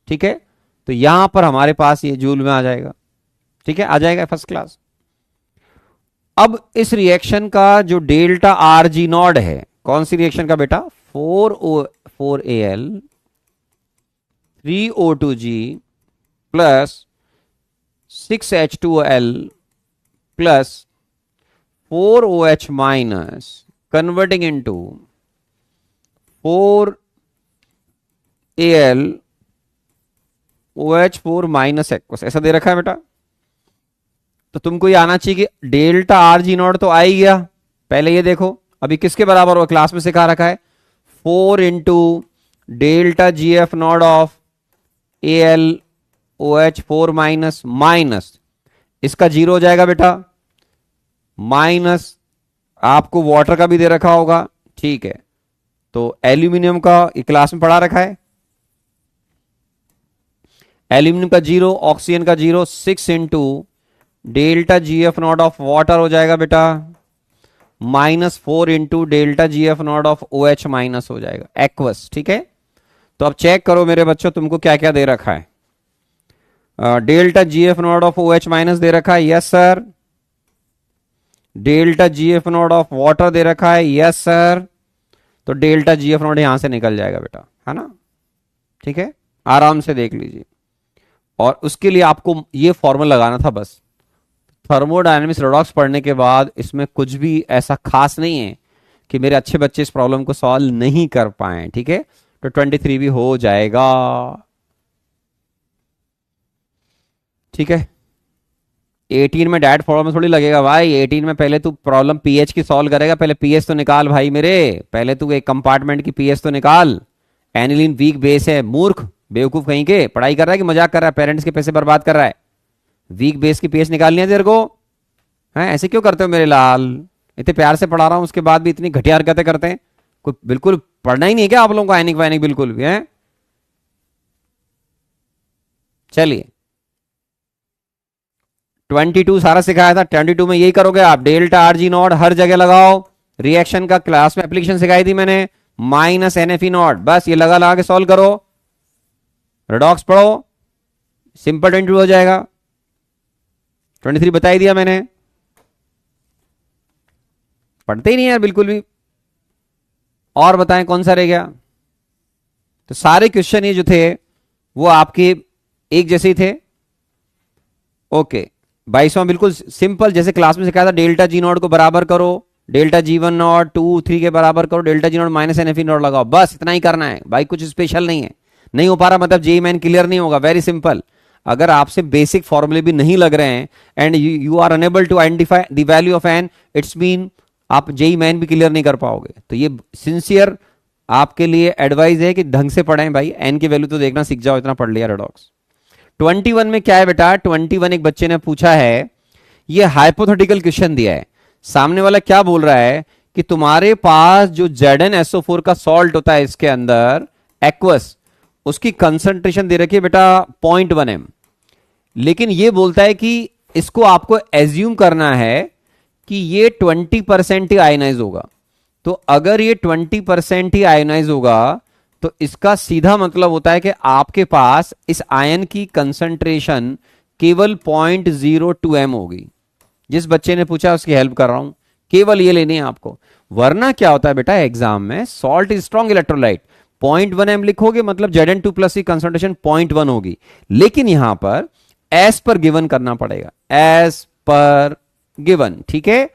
Speaker 1: ठीक है, तो यहां पर हमारे पास ये जूल में आ जाएगा। ठीक है, आ जाएगा फर्स्ट क्लास। अब इस रिएक्शन का जो डेल्टा आर जी नॉड है, कौन सी रिएक्शन का बेटा? 4Al 3O2G plus 6H2L plus 4OH minus converting into 4Al OH4 minus aqueous, ऐसा दे रखा है बेटा। तो तुमको ये आना चाहिए कि डेल्टा आर जी नॉट तो आ ही गया। पहले ये देखो अभी किसके बराबर हो, क्लास में सिखा रखा है 4 into delta G F naught of AlOH4 minus minus इसका 0 हो जाएगा बेटा, माइनस आपको वाटर का भी दे रखा होगा। ठीक है, तो एल्यूमिनियम का क्लास में पढ़ा रखा है, एल्यूमिनियम का 0, ऑक्सीजन का 0, 6 into delta G F naught of water हो जाएगा बेटा, -4 into delta G F naught of OH minus हो जाएगा एक्वस। ठीक है, तो अब चेक करो मेरे बच्चों तुमको क्या क्या दे रखा है। Delta G F naught of OH minus दे रखा है, yes sir. Delta G F naught of water दे रखा है, यस सर। तो डेल्टा जी एफ नॉट यहां से निकल जाएगा बेटा, है ना। ठीक है, आराम से देख लीजिए। और उसके लिए आपको ये फॉर्मूला लगाना था बस। थर्मोडायनेमिक्स रेडॉक्स पढ़ने के बाद इसमें कुछ भी ऐसा खास नहीं है कि मेरे अच्छे बच्चे इस प्रॉब्लम को सॉल्व नहीं कर पाए। ठीक है, तो 23 भी हो जाएगा। ठीक है, 18 में डायरेक्ट फॉर्मूला थोड़ी लगेगा भाई। 18 में पहले तू प्रॉब्लम पीएच की सॉल्व करेगा, पहले पीएच तो निकाल भाई मेरे। पहले तू एक कंपार्टमेंट की पीएच तो निकाल। एनिलीन वीक बेस है, मूर्ख बेवकूफ कहीं के। पढ़ाई कर रहा है कि मजाक कर रहा है, पेरेंट्स के पैसे बर्बाद कर रहा है। वीक बेस की पीएच निकालनी है तेरे को, हैं? ऐसे क्यों करते हो मेरे लाल? इतने प्यार से पढ़ा रहा हूं उसके बाद भी इतनी घटिया हरकतें करते हैं। कोई बिल्कुल पढ़ना ही नहीं है क्या आप लोगों को आयनिक वायनिक बिल्कुल भी? है चलिए 22 सारा सिखाया था, 22 में यही करोगे आप। Delta R G not her जगह लगाओ। रिएक्शन का क्लास में एप्लीकेशन सिखाई थी मैंने, -NFE नॉट, बस ये लगा के सॉल्व करो। रेडॉक्स पढ़ो, सिंपल 22 हो जाएगा। 23 बता ही दिया मैंने, पढ़ते ही नहीं यार बिल्कुल भी। और बताएं कौन सा रह गया? तो सारे क्वेश्चन ये जो थे वो आपके एक जैसे ही थे। ओके, 22वां बिल्कुल सिंपल, जैसे क्लास में सिखाया था। डेल्टा जी नॉट को बराबर करो, डेल्टा G1 नॉट 2 3 के बराबर करो, delta G not -NFE not लगाओ, बस इतना ही करना है भाई, कुछ स्पेशल नहीं है। नहीं हो पा रहा मतलब जेई मैन क्लियर नहीं होगा, वेरी सिंपल। अगर आपसे बेसिक फॉर्मूले भी नहीं लग रहे हैं and you are unable to identify the value of N, it's mean आप जेई मैन भी क्लियर नहीं कर पाओगे। तो ये सिंसियर आपके लिए एडवाइस है कि ढंग से पढ़ें भाई, एन की वैल्यू तो देखना सीख जाओ, इतना पढ़ लिया रेडॉक्स। 21 में क्या है बेटा? 21 एक बच्चे ने पूछा है, ये हाइपोथेटिकल क्वेश्चन दिया है। सामने वाला क्या बोल रहा है कि तुम्हारे पास जो ZnSO4 का सॉल्ट होता है इसके अंदर एक्वस, उसकी कंसंट्रेशन दे रखी है बेटा 0.1 m, लेकिन ये बोलता है कि इसको आपको एज्यूम करना है कि ये 20% ही आयनाइज होगा। तो अगर ये 20% ही आयनाइज होगा तो इसका सीधा मतलब होता है कि आपके पास इस आयन की कंसंट्रेशन केवल 0.02 m होगी। जिस बच्चे ने पूछा उसकी हेल्प कर रहा हूं, केवल ये लेनी है आपको। वरना क्या होता है बेटा एग्जाम में, salt is strong electrolyte, 0.1 m लिखोगे मतलब Zn2+ की कंसंट्रेशन 0.1 होगी। लेकिन यहां पर एज पर गिवन करना पड़ेगा, एज पर गिवन। ठीक है,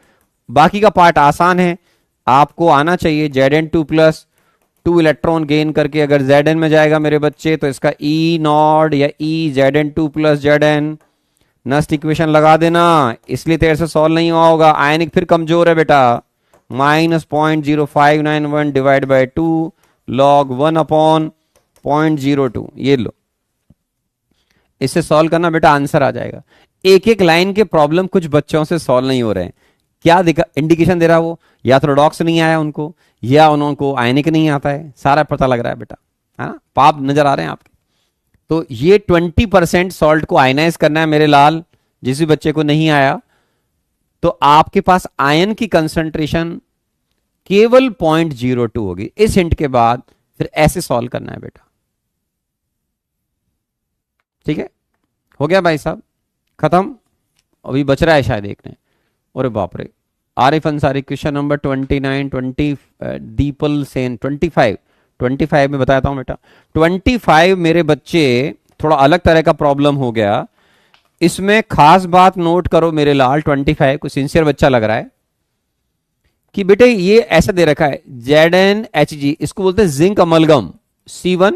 Speaker 1: बाकी का पार्ट आसान है, आपको आना चाहिए। Zn2+ 2 इलेक्ट्रॉन गेन करके अगर Zn में जाएगा मेरे बच्चे तो इसका E नॉट या E Zn2+ Zn Nernst equation लगा देना, इसलिए तेरे से सॉल्व नहीं हुआ होगा। आयनिक फिर कमजोर है बेटा, -0.0591 डिवाइड बाय 2 log 1/0.02, ये लो, इससे सॉल्व करना बेटा आंसर आ जाएगा। एक एक लाइन के प्रॉब्लम कुछ बच्चों से सॉल्व नहीं हो रहे हैं। क्या दिखा इंडिकेशन दे रहा है वो? या तो रेडॉक्स नहीं आया उनको, या उनको आयनिक नहीं आता है, सारा पता लग रहा है बेटा, है ना, पाप नजर आ रहे हैं आपके। तो ये 20% सॉल्ट को आयनाइज करना है मेरे लाल, जिस भी बच्चे को नहीं आया। तो आपके पास आयन की कंसंट्रेशन केवल 0.02 होगी। इस हिंट के बाद फिर ऐसे सॉल्व करना है बेटा, ठीक है? हो गया भाई साहब, खत्म। अभी बच रहा है शायद एक ने। अरे बाप रे, Arif Ansari question number 29, 20 the people Sen 25 में बताता हूं बेटा। 25 मेरे बच्चे थोड़ा अलग तरह का प्रॉब्लम हो गया। इसमें खास बात नोट करो मेरे लाल, 25 को सिंसियर बच्चा लग रहा है कि बेटे ये ऐसा दे रखा है ZnHg, इसको बोलते हैं जिंक अमलगम C1,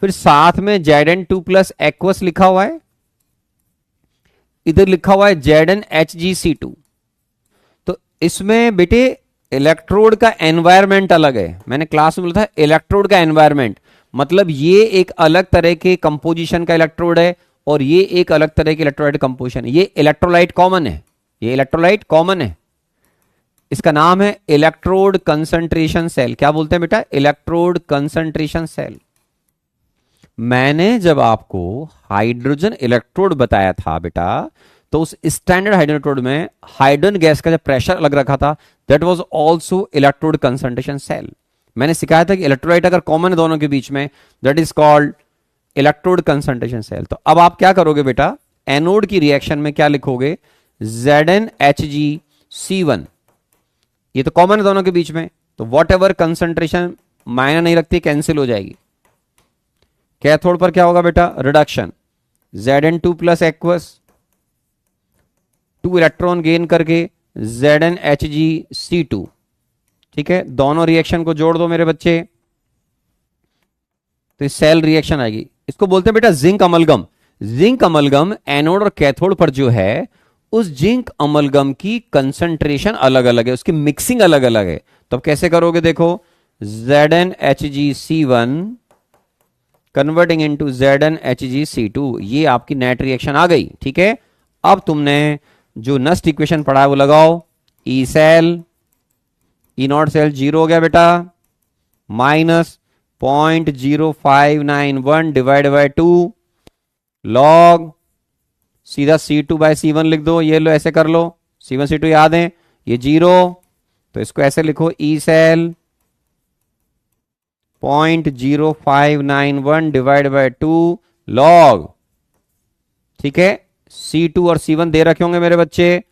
Speaker 1: फिर साथ में Zn2+ एक्वस लिखा हुआ है, इधर लिखा हुआ है ZnHgC2। तो इसमें बेटे इलेक्ट्रोड का एनवायरमेंट अलग है। मैंने क्लास में बोला था इलेक्ट्रोड का एनवायरमेंट मतलब ये एक अलग तरह के कंपोजिशन का इलेक्ट्रोड है और ये एक अलग तरह के इलेक्ट्रोलाइट कंपोजिशन है। ये इलेक्ट्रोलाइट कॉमन है, ये इलेक्ट्रोलाइट कॉमन है। इसका नाम है इलेक्ट्रोड कंसंट्रेशन सेल। क्या बोलते हैं बेटा? Electrode concentration cell. मैंने जब आपको हाइड्रोजन इलेक्ट्रोड बताया था बेटा, तो उस स्टैंडर्ड हाइड्रोजन इलेक्ट्रोड में हाइड्रोजन गैस का जो प्रेशर अलग रखा था, that was also electrode concentration cell. मैंने सिखाया था कि इलेक्ट्रोलाइट अगर कॉमन है दोनों के बीच में, that is called electrode concentration cell. तो अब आप क्या करोगे बेटा, एनोड की रिएक्शन में क्या लिखोगे? ZnHgC1, ये तो कॉमन है दोनों के बीच में, तो वॉट एवर कंसंट्रेशन मायने नहीं रखती, कैंसिल हो जाएगी। कैथोड पर क्या होगा बेटा? Reduction, Zn2+ aqueous, 2 electron gain करके ZnHgC2, ठीक है? दोनों रिएक्शन को जोड़ दो मेरे बच्चे, तो सेल रिएक्शन आएगी। इसको बोलते हैं बेटा zinc amalgam. Zinc amalgam anode और कैथोड पर जो है, उस जिंक अमलगम की कंसंट्रेशन अलग अलग है, उसकी मिक्सिंग अलग अलग है। तो अब कैसे करोगे? देखो, ZnHgC1 कन्वर्टिंग इनटू ZnHgC2, ये आपकी नेट रिएक्शन आ गई, ठीक है? अब तुमने जो नस्ट इक्वेशन पढ़ा है वो लगाओ। E cell, E naught cell 0 हो गया बेटा, माइनस 0.0591 डिवाइड बाय 2 लॉग, सीधा C2/C1 लिख दो। ये लो, ऐसे कर लो, C1 C2 याद है, ये 0, तो इसको ऐसे लिखो, E cell 0.0591 divide by 2 log, ठीक है? C2 और C1 दे रखे होंगे मेरे बच्चे।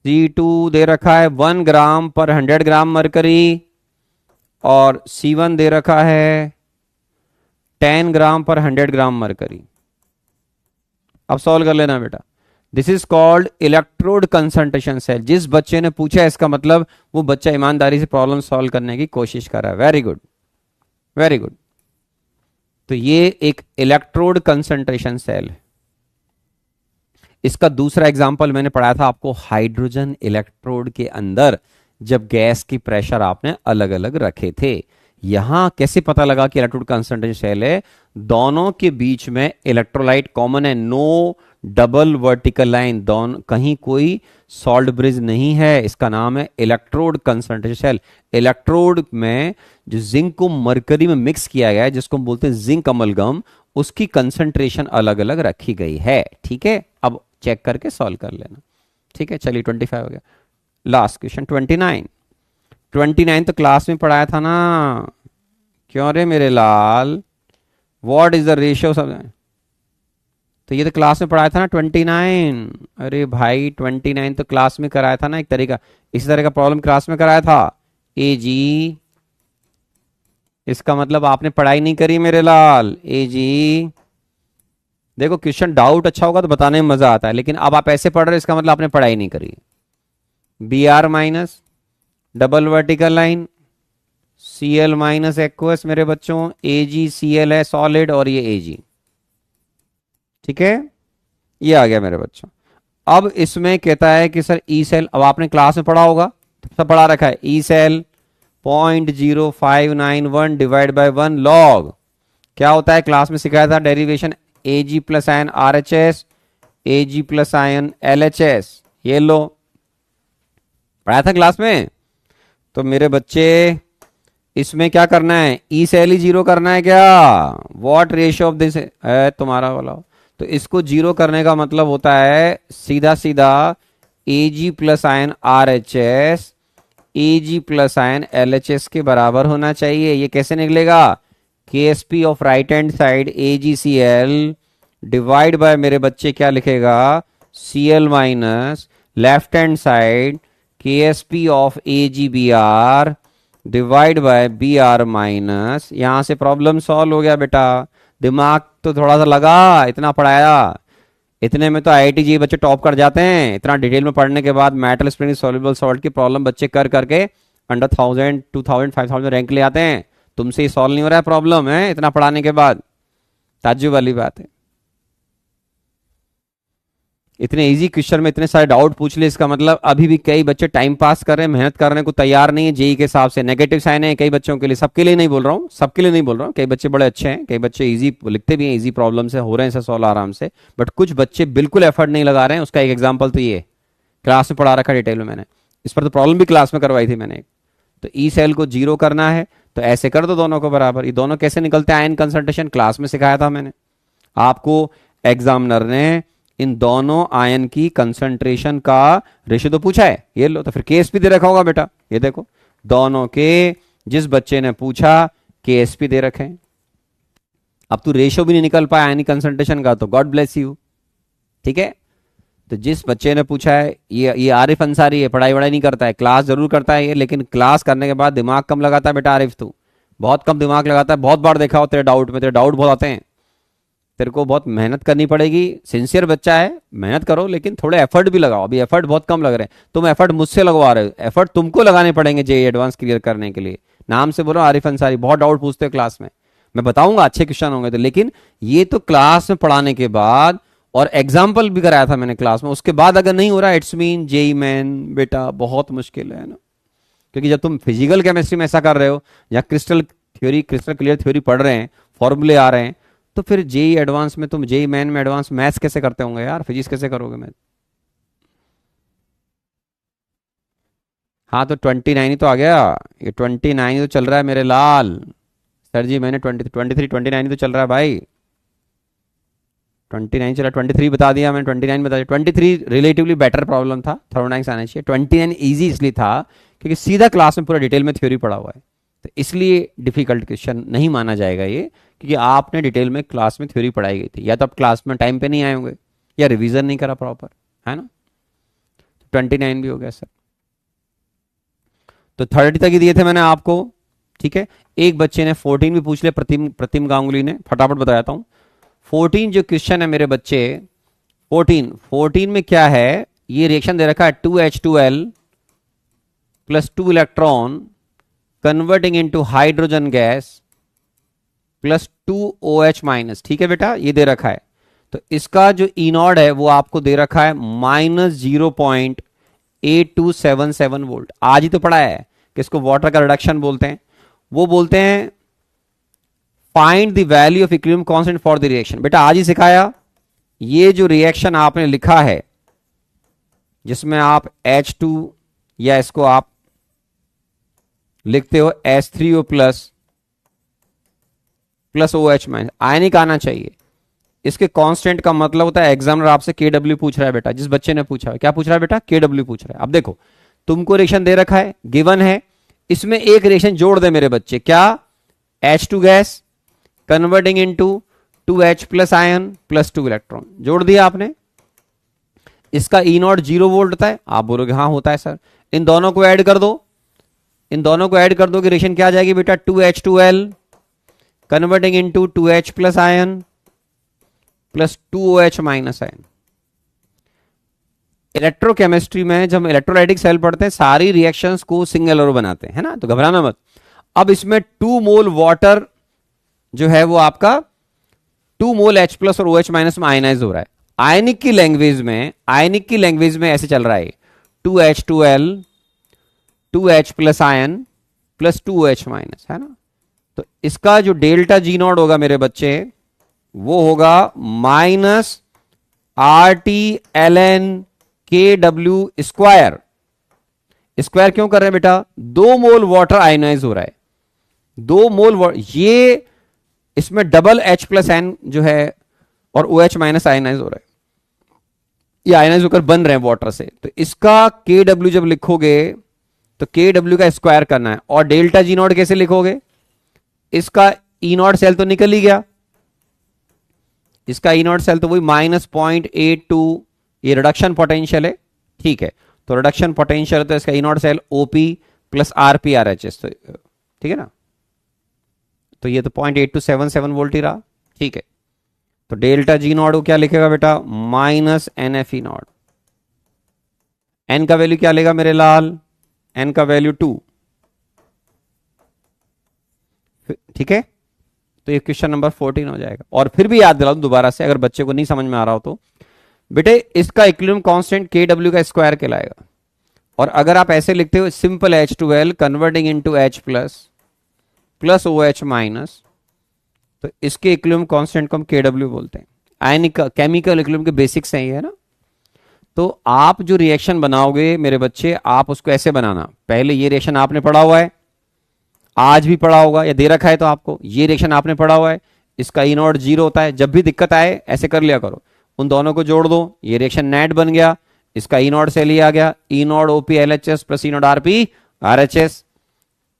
Speaker 1: C2 दे रखा है 1 ग्राम पर 100 ग्राम मरकरी, और C1 दे रखा है 10 ग्राम पर 100 ग्राम मरकरी। अब सॉल्व कर लेना बेटा। This is called electrode concentration cell. जिस बच्चे ने पूछा, इसका मतलब वो बच्चा ईमानदारी से प्रॉब्लम सॉल्व करने की कोशिश कर रहा है। Very good, very good. तो ये एक इलेक्ट्रोड कंसंट्रेशन सेल है। इसका दूसरा एग्जांपल मैंने पढ़ाया था आपको, हाइड्रोजन इलेक्ट्रोड के अंदर जब गैस की प्रेशर आपने अलग अलग रखे थे। यहां कैसे पता लगा कि इलेक्ट्रोड कंसंट्रेशन सेल है? दोनों के बीच में इलेक्ट्रोलाइट कॉमन है, नो डबल वर्टिकल लाइन, दोनों कहीं कोई सॉल्ट ब्रिज नहीं है। इसका नाम है इलेक्ट्रोड कंसंट्रेशन सेल। इलेक्ट्रोड में जो जिंक को मरकरी में मिक्स किया गया है, जिसको हम बोलते हैं जिंक अमलगम, उसकी कंसंट्रेशन अलग अलग रखी गई है, ठीक है? अब चेक करके सॉल्व कर लेना, ठीक है? चलिए 25 हो गया। लास्ट क्वेश्चन 29 तो क्लास में पढ़ाया था ना, क्यों रे मेरे लाल? व्हाट इज द रेशियो सब, तो ये तो क्लास में पढ़ाया था ना 29। अरे भाई 29 तो क्लास में कराया था ना, एक तरीका, इसी तरह का प्रॉब्लम क्लास में कराया था। ए जी, इसका मतलब आपने पढ़ाई नहीं करी मेरे लाल। ए जी देखो, क्वेश्चन डाउट अच्छा होगा तो बताने में मजा आता है, लेकिन अब आप ऐसे पढ़ रहे हो, इसका मतलब आपने पढ़ाई नहीं करी। Br minus double vertical line, Cl minus aqueous मेरे बच्चों, AgCl है सॉलिड, और ये Ag, ठीक है? ये आ गया मेरे बच्चों। अब इसमें कहता है कि सर ई सेल, अब आपने क्लास में पढ़ा होगा, सब पढ़ा रखा है। E cell 0.0591 divide by 1 log, क्या होता है क्लास में सिखाया था derivation, Ag + n RHS Ag plus ion LHS, ये लो, पढ़ाया था क्लास में। तो मेरे बच्चे इसमें क्या करना है, ई से एल ही जीरो करना है क्या? व्हाट रेशियो ऑफ दिस है तुम्हारा वाला। तो इसको जीरो करने का मतलब होता है सीधा सीधा Ag plus ion RHS Ag plus ion LHS के बराबर होना चाहिए। ये कैसे निकलेगा? KSP of right hand side AgCl divide by मेरे बच्चे क्या लिखेगा, Cl minus left hand side KSP of AgBr divide by Br minus. यहां से प्रॉब्लम सॉल्व हो गया बेटा। दिमाग तो थोड़ा सा लगा, इतना पढ़ाया, इतने में तो IIT जी बच्चे टॉप कर जाते हैं। इतना डिटेल में पढ़ने के बाद मेटल स्प्रिंग सॉल्युबल सॉल्ट की प्रॉब्लम बच्चे कर करके अंडर 1000 2000 5000 रैंक ले आते हैं। तुमसे ही सॉल्व नहीं हो रहा है प्रॉब्लम है इतना पढ़ाने के बाद, ताज्जुब वाली बात है। इतने इजी क्वेश्चन में इतने सारे डाउट पूछ ले, इसका मतलब अभी भी कई बच्चे टाइम पास कर रहे हैं, मेहनत करने को तैयार नहीं है। जेई के हिसाब से नेगेटिव साइन है कई बच्चों के लिए, सबके लिए नहीं बोल रहा हूँ, सबके लिए नहीं बोल रहा हूँ। कई बच्चे बड़े अच्छे हैं, कई बच्चे इजी लिखते भी हैं, इजी प्रॉब्लम से हो रहे हैं इसे सॉल्व आराम से, बट कुछ बच्चे बिल्कुल एफर्ट नहीं लगा रहे हैं। उसका एक एग्जाम्पल तो ये क्लास में पढ़ा रखा डिटेल में मैंने, इस पर तो प्रॉब्लम भी क्लास में करवाई थी मैंने। तो ई सेल को जीरो करना है तो ऐसे कर दो दोनों को बराबर। ये दोनों कैसे निकलते हैं आयन कंसंट्रेशन, क्लास में सिखाया था मैंने आपको। एग्जामिनर ने इन दोनों आयन की कंसंट्रेशन का रेशियो तो पूछा है, ये लो। तो फिर केएसपी दे रखा होगा बेटा, ये देखो दोनों के, जिस बच्चे ने पूछा केएसपी दे रखे हैं। अब तू रेशियो भी नहीं निकल पाया आयन कंसंट्रेशन का तो गॉड ब्लेस यू, ठीक है। तो जिस बच्चे ने पूछा है, ये आरिफ अंसारी है, पढ़ाई वढ़ाई नहीं करता है, क्लास जरूर करता है ये, लेकिन क्लास करने के बाद दिमाग कम लगाता है बेटा। आरिफ तू बहुत कम दिमाग लगाता है, बहुत बार देखा हो तेरे डाउट में, तेरे डाउट बहुत आते हैं, तेरे को बहुत मेहनत करनी पड़ेगी। सिंसियर बच्चा है, मेहनत करो, लेकिन थोड़े एफर्ट भी लगाओ। अभी एफर्ट बहुत कम लग रहे हैं, तुम एफर्ट मुझसे लगवा रहे हो, एफर्ट तुमको लगाने पड़ेंगे जेईई एडवांस क्लियर करने के लिए। नाम से बोलो आरिफ अंसारी, बहुत डाउट पूछते हो क्लास में, मैं बताऊंगा अच्छे क्वेश्चन होंगे तो, लेकिन ये तो क्लास में पढ़ाने के बाद, और एग्जाम्पल भी कराया था मैंने क्लास में, उसके बाद अगर नहीं हो रहा इट्स मीन जेईई मैन बेटा बहुत मुश्किल है ना। क्योंकि जब तुम फिजिकल केमिस्ट्री में ऐसा कर रहे हो या crystal theory, crystal clear theory पढ़ रहे हैं, फॉर्मूले आ रहे हैं, तो फिर जेई एडवांस में तुम, जेई मैन में एडवांस मैथ्स कैसे करते होंगे यार, फिजिक्स कैसे करोगे मैथ। हाँ तो 29 ही तो आ गया, ये 29 तो चल रहा है मेरे लाल। सर जी मैंने 29 तो चल रहा है भाई, 29 चला, 23 बता दिया मैंने, 29 बता दिया। 23 रिलेटिवली बेटर प्रॉब्लम था, थर्मोडायनेमिक्स आना चाहिए। 29 इजी इसलिए था क्योंकि सीधा क्लास में पूरा डिटेल में थ्योरी पढ़ा हुआ है, तो इसलिए डिफिकल्ट क्वेश्चन नहीं माना जाएगा ये, क्योंकि आपने डिटेल में क्लास में थ्योरी पढ़ाई गई थी, या तो आप क्लास में टाइम पे नहीं आए होंगे या रिवीजन नहीं करा प्रॉपर, है ना। 29 भी हो गया सर। तो 30 तक ही दिए थे मैंने आपको, ठीक है। एक बच्चे ने 14 भी पूछ लिया, प्रतिम गांगुली ने, फटाफट बताता हूं। 14 जो क्वेश्चन है मेरे बच्चे, 14 में क्या है, ये रिएक्शन दे रखा है 2H2L plus 2 electron converting into hydrogen gas plus 2OH minus, ठीक है बेटा, ये दे रखा है। तो इसका जो ई नॉड है वो आपको दे रखा है -0.8277 वोल्ट। आज ही तो पढ़ा है कि इसको वाटर का रिडक्शन बोलते हैं, वो बोलते हैं find the value of equilibrium constant for the reaction. बेटा आज ही सिखाया। ये जो रिएक्शन आपने लिखा है जिसमें आप H2 या इसको आप लिखते हो H3O प्लस OH माइनस, आयनिक आना चाहिए। इसके कांस्टेंट का मतलब होता है, एग्जामिनर आपसे KW पूछ रहा है बेटा, जिस बच्चे ने पूछा है क्या पूछ रहा है बेटा, KW पूछ रहा है। अब देखो तुमको रिएक्शन दे रखा है, गिवन है, इसमें एक रिएक्शन जोड़ दे मेरे बच्चे, क्या, H2 gas converting into 2H plus ion plus 2 electron, जोड़ दिया आपने। इसका ई नॉट 0 वोल्ट होता है, आप बोलोगे हाँ होता है सर। इन दोनों को ऐड कर दो, इन दोनों को ऐड कर दो कि रिएक्शन क्या आ जाएगी बेटा, 2H2L converting into 2H plus ion plus 2OH minus ion. Electrochemistry में जब हम इलेक्ट्रोलाइटिक सेल पढ़ते हैं सारी रिएक्शंस को सिंगल एरो बनाते हैं, है ना, तो घबराना मत। अब इसमें 2 मोल वाटर जो है वो आपका 2 मोल H प्लस और OH माइनस में आयनाइज हो रहा है। आयनिक की लैंग्वेज में ऐसे चल रहा है 2H2L 2H plus ion plus 2OH minus, है ना। तो इसका जो डेल्टा G नॉट होगा मेरे बच्चे वो होगा RT ln KW square. Square क्यों कर रहे हैं बेटा? 2 मोल वाटर आयोनाइज हो रहा है, 2 मोल ये इसमें डबल H प्लस एन जो है और OH माइनस आयोनाइज हो रहा है, ये आयोनाइज होकर बन रहे हैं वाटर से। तो इसका KW जब लिखोगे तो KW का स्क्वायर करना है। और डेल्टा जी नॉट कैसे लिखोगे? इसका ई नॉट सेल तो निकल ही गया, इसका ई नॉट सेल तो वही -0.82, ये रिडक्शन पोटेंशियल है, ठीक है। तो रिडक्शन पोटेंशियल है तो इसका E naught cell OP plus RP RHS, तो ठीक है ना। तो ये तो 0.8277 वोल्ट ही रहा, ठीक है। तो डेल्टा जी नॉट को क्या लिखेगा बेटा? -NFE not. एन का वैल्यू क्या लेगा मेरे लाल? एन का वैल्यू 2, ठीक है। तो ये क्वेश्चन नंबर 14 हो जाएगा। और फिर भी याद दिला दूं दोबारा से, अगर बच्चे को नहीं समझ में आ रहा हो तो, बेटे इसका इक्विलिब्रियम कांस्टेंट KW का स्क्वायर कहलाएगा। और अगर आप ऐसे लिखते हो simple H2L converting into H plus OH minus, तो इसके इक्विलिब्रियम कांस्टेंट को हम KW बोलते हैं। आयनिक केमिकल इक्विलिब्रियम के बेसिक्स हैं ये, है ना। तो आप जो रिएक्शन बनाओगे मेरे बच्चे, आप उसको ऐसे बनाना, पहले ये रिएक्शन आपने पढ़ा हुआ है, आज भी पढ़ा होगा या दे रखा है तो आपको, ये रिएक्शन आपने पढ़ा हुआ है, इसका ई नॉट 0 होता है। जब भी दिक्कत आए ऐसे कर लिया करो, उन दोनों को जोड़ दो, ये रिएक्शन नेट बन गया, इसका ई नॉट सेल ही आ गया, E naught OP LHS plus E naught RP RHS,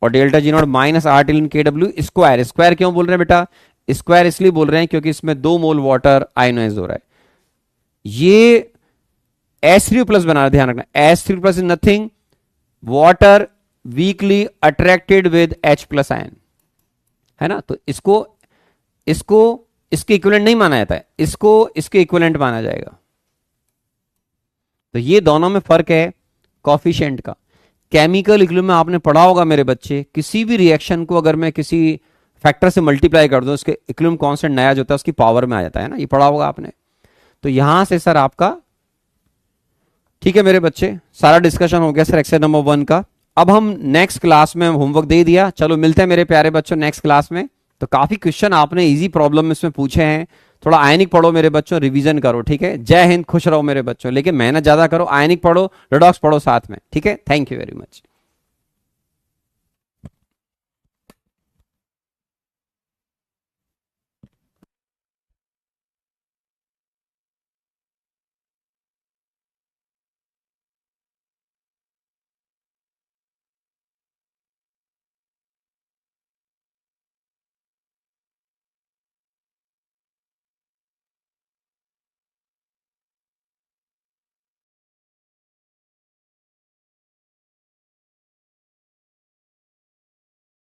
Speaker 1: और delta G not minus RT ln KW square. Square क्यों बोल रहे हैं बेटा? स्क्वायर इसलिए बोल रहे हैं क्योंकि इसमें 2 मोल वाटर आयोनाइज हो रहा है। ये H3 प्लस बना, ध्यान रखना, H3 plus is nothing water weekly attracted with H plus ion, है ना। तो इसको इसके इक्विवेलेंट नहीं माना जाता है, इसको इसके इक्विवेलेंट माना जाएगा। तो ये दोनों में फर्क है कॉफिशिएंट का। केमिकल इक्विलिब्रियम में आपने पढ़ा होगा मेरे बच्चे, किसी भी रिएक्शन को अगर मैं किसी फैक्टर से मल्टीप्लाई कर दूं, उसके इक्विलिब्रियम कांस्टेंट नया जो होता है उसकी पावर में आ जाता है ना, ये पढ़ा होगा आपने। तो यहां से सर आपका, ठीक है मेरे बच्चे, सारा डिस्कशन हो गया सर एक्सरसाइज नंबर 1 का। अब हम नेक्स्ट क्लास में होमवर्क दे दिया, चलो मिलते हैं मेरे प्यारे बच्चों नेक्स्ट क्लास में। तो काफी क्वेश्चन आपने इजी प्रॉब्लम इसमें पूछे हैं, थोड़ा आयनिक पढ़ो मेरे बच्चों, रिवीजन करो, ठीक है। जय हिंद, खुश रहो मेरे बच्चों, लेकिन मेहनत ज्यादा करो, आयनिक पढ़ो, रिडॉक्स पढ़ो साथ में, ठीक है। Thank you very much.